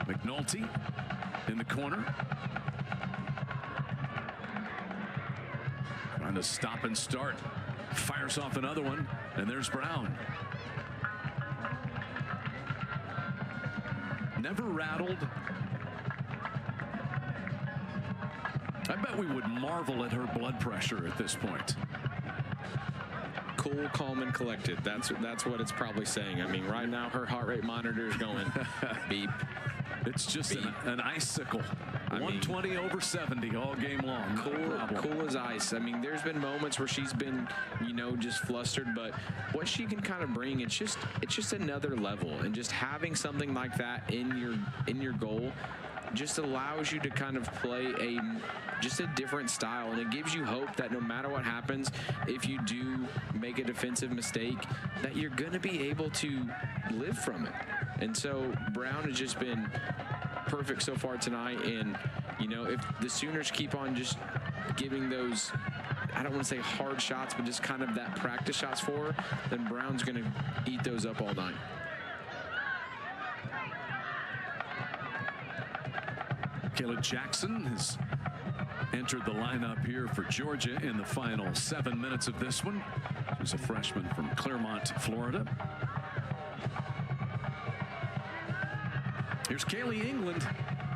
S1: McNulty in the corner. Trying to stop and start. Fires off another one, and there's Brown. Never rattled. I bet we would marvel at her blood pressure at this point.
S2: Cool, calm, and collected. That's what it's probably saying. I mean, right now her heart rate monitor is going beep.
S1: It's just an icicle. 120 over 70 all game long.
S2: Cool as ice. I mean, there's been moments where she's been, just flustered, but what she can kind of bring, it's just another level. And just having something like that in your goal just allows you to kind of play just a different style, and it gives you hope that no matter what happens, if you do make a defensive mistake, that you're going to be able to live from it. And so Brown has just been perfect so far tonight. And, if the Sooners keep on just giving those, I don't want to say hard shots, but just kind of that practice shots for her, then Brown's going to eat those up all night.
S1: Kayla Jackson has entered the lineup here for Georgia in the final 7 minutes of this one. She's a freshman from Claremont, Florida. Here's Kaylee England.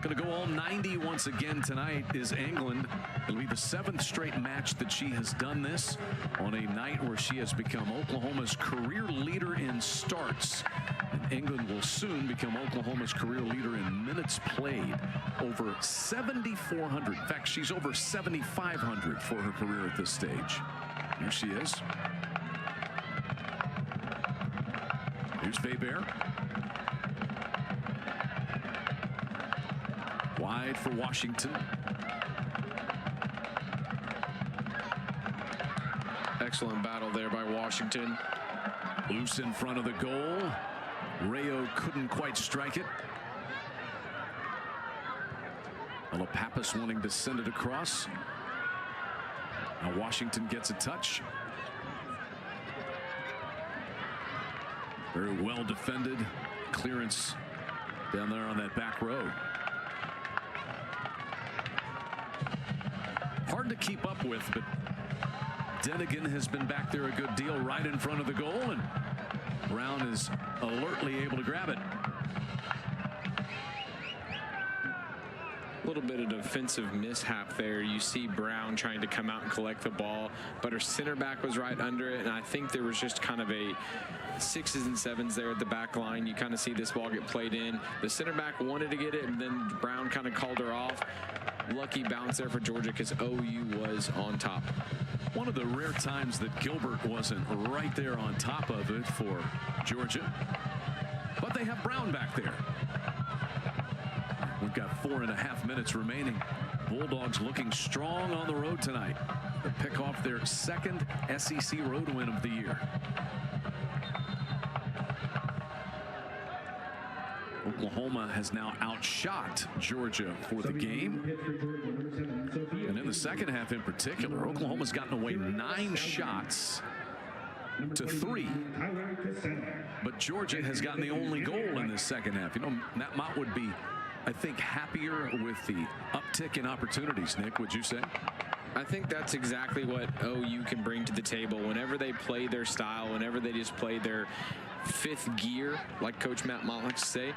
S1: Going to go all 90 once again tonight is England. It'll be the 7th straight match that she has done this on a night where she has become Oklahoma's career leader in starts. And England will soon become Oklahoma's career leader in minutes played. Over 7,400. In fact, she's over 7,500 for her career at this stage. Here she is. Here's Weber. Wide for Washington.
S2: Excellent battle there by Washington.
S1: Loose in front of the goal. Rayo couldn't quite strike it. Pappas wanting to send it across. Now Washington gets a touch. Very well defended. Clearance down there on that back row. Hard to keep up with, but Denigan has been back there a good deal right in front of the goal, and Brown is alertly able to grab it.
S2: A little bit of defensive mishap there. You see Brown trying to come out and collect the ball, but her center back was right under it, and I think there was just kind of a 6s and 7s there at the back line. You kind of see this ball get played in. The center back wanted to get it, and then Brown kind of called her off. Lucky bounce there for Georgia because OU was on top.
S1: One of the rare times that Gilbert wasn't right there on top of it for Georgia, but they have Brown back there. We've got 4.5 minutes remaining. Bulldogs looking strong on the road tonight. They pick off their second SEC road win of the year. Oklahoma has now outshot Georgia for the game. And in the second half in particular, Oklahoma's gotten away 9 shots to 3. But Georgia has gotten the only goal in this second half. You know, Matt Mott would be, I think, happier with the uptick in opportunities. Nick, would you say?
S2: I think that's exactly what OU can bring to the table. Whenever they play their style, whenever they just play their 5th gear, like Coach Matt Mott likes to say,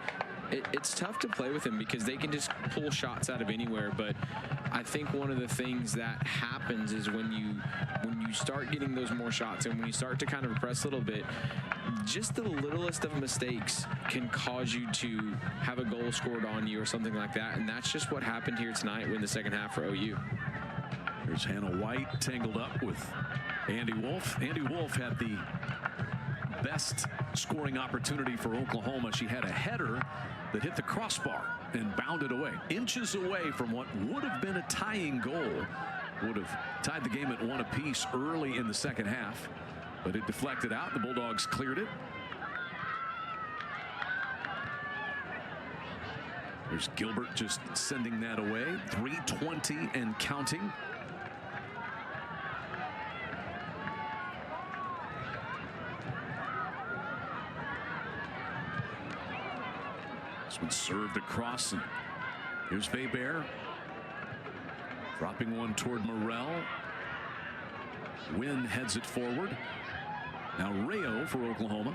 S2: it's tough to play with them because they can just pull shots out of anywhere. But I think one of the things that happens is when you start getting those more shots and when you start to kind of press a little bit, just the littlest of mistakes can cause you to have a goal scored on you or something like that. And that's just what happened here tonight in the second half for OU.
S1: There's Hannah White tangled up with Andy Wolf. Andy Wolf had the best scoring opportunity for Oklahoma. She had a header that hit the crossbar and bounded away, inches away from what would have been a tying goal. Would have tied the game at 1 apiece early in the second half, but it deflected out. The Bulldogs cleared it. There's Gilbert just sending that away. 3:20 and counting. This one served across, and here's Weber dropping one toward Morrell. Wynn heads it forward. Now Rayo for Oklahoma.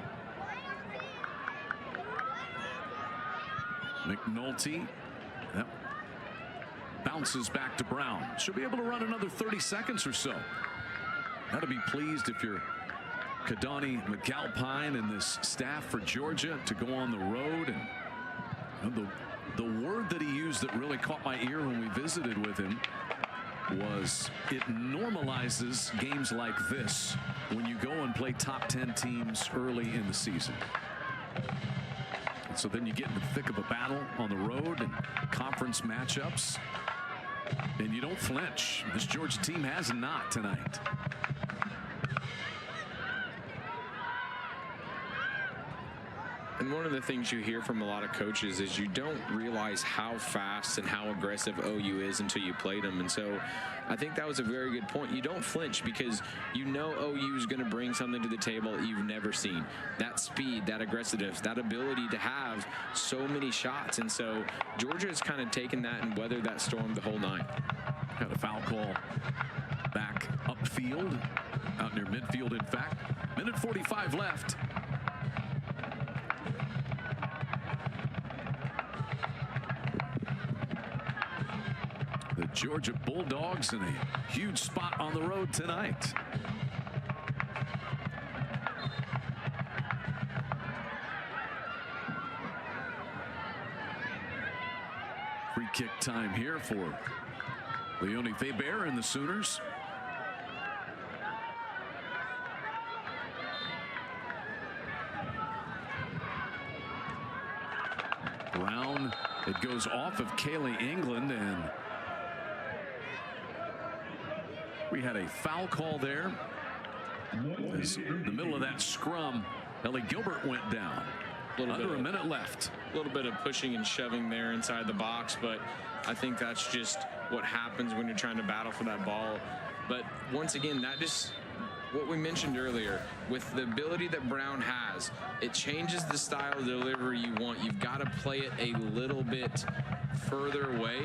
S1: McNulty, yep, bounces back to Brown. She'll be able to run another 30 seconds or so. Got to be pleased if you're Kadani McAlpine and this staff for Georgia to go on the road. And the word that he used that really caught my ear when we visited with him was it normalizes games like this when you go and play top 10 teams early in the season. And so then you get in the thick of a battle on the road and conference matchups, and you don't flinch. This Georgia team has not tonight.
S2: And one of the things you hear from a lot of coaches is you don't realize how fast and how aggressive OU is until you played them. And so I think that was a very good point. You don't flinch because you know OU is going to bring something to the table that you've never seen. That speed, that aggressiveness, that ability to have so many shots. And so Georgia has kind of taken that and weathered that storm the whole night.
S1: Got a foul call back upfield, out near midfield, in fact. Minute 45 left. The Georgia Bulldogs in a huge spot on the road tonight. Free kick time here for Leonie Weber and the Sooners. Brown, it goes off of Kaylee England, and we had a foul call there. As in the middle of that scrum, Ellie Gilbert went down. Under a minute left.
S2: A little bit of pushing and shoving there inside the box, but I think that's just what happens when you're trying to battle for that ball. But once again, that just what we mentioned earlier, with the ability that Brown has, it changes the style of delivery you want. You've got to play it a little bit further away,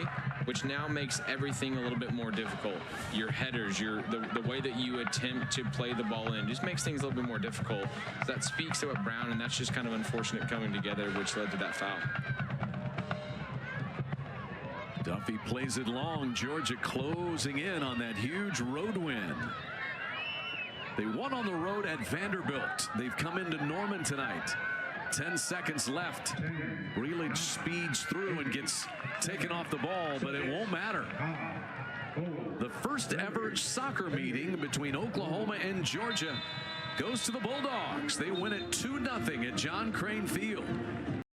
S2: which now makes everything a little bit more difficult. Your headers, the way that you attempt to play the ball in just makes things a little bit more difficult. So that speaks to what Brown, and that's just kind of unfortunate coming together, which led to that foul.
S1: Duffy plays it long. Georgia closing in on that huge road win. They won on the road at Vanderbilt. They've come into Norman tonight. 10 seconds left. Breland speeds through and gets taken off the ball, but it won't matter. The first ever soccer meeting between Oklahoma and Georgia goes to the Bulldogs. They win it 2-0 at John Crane Field.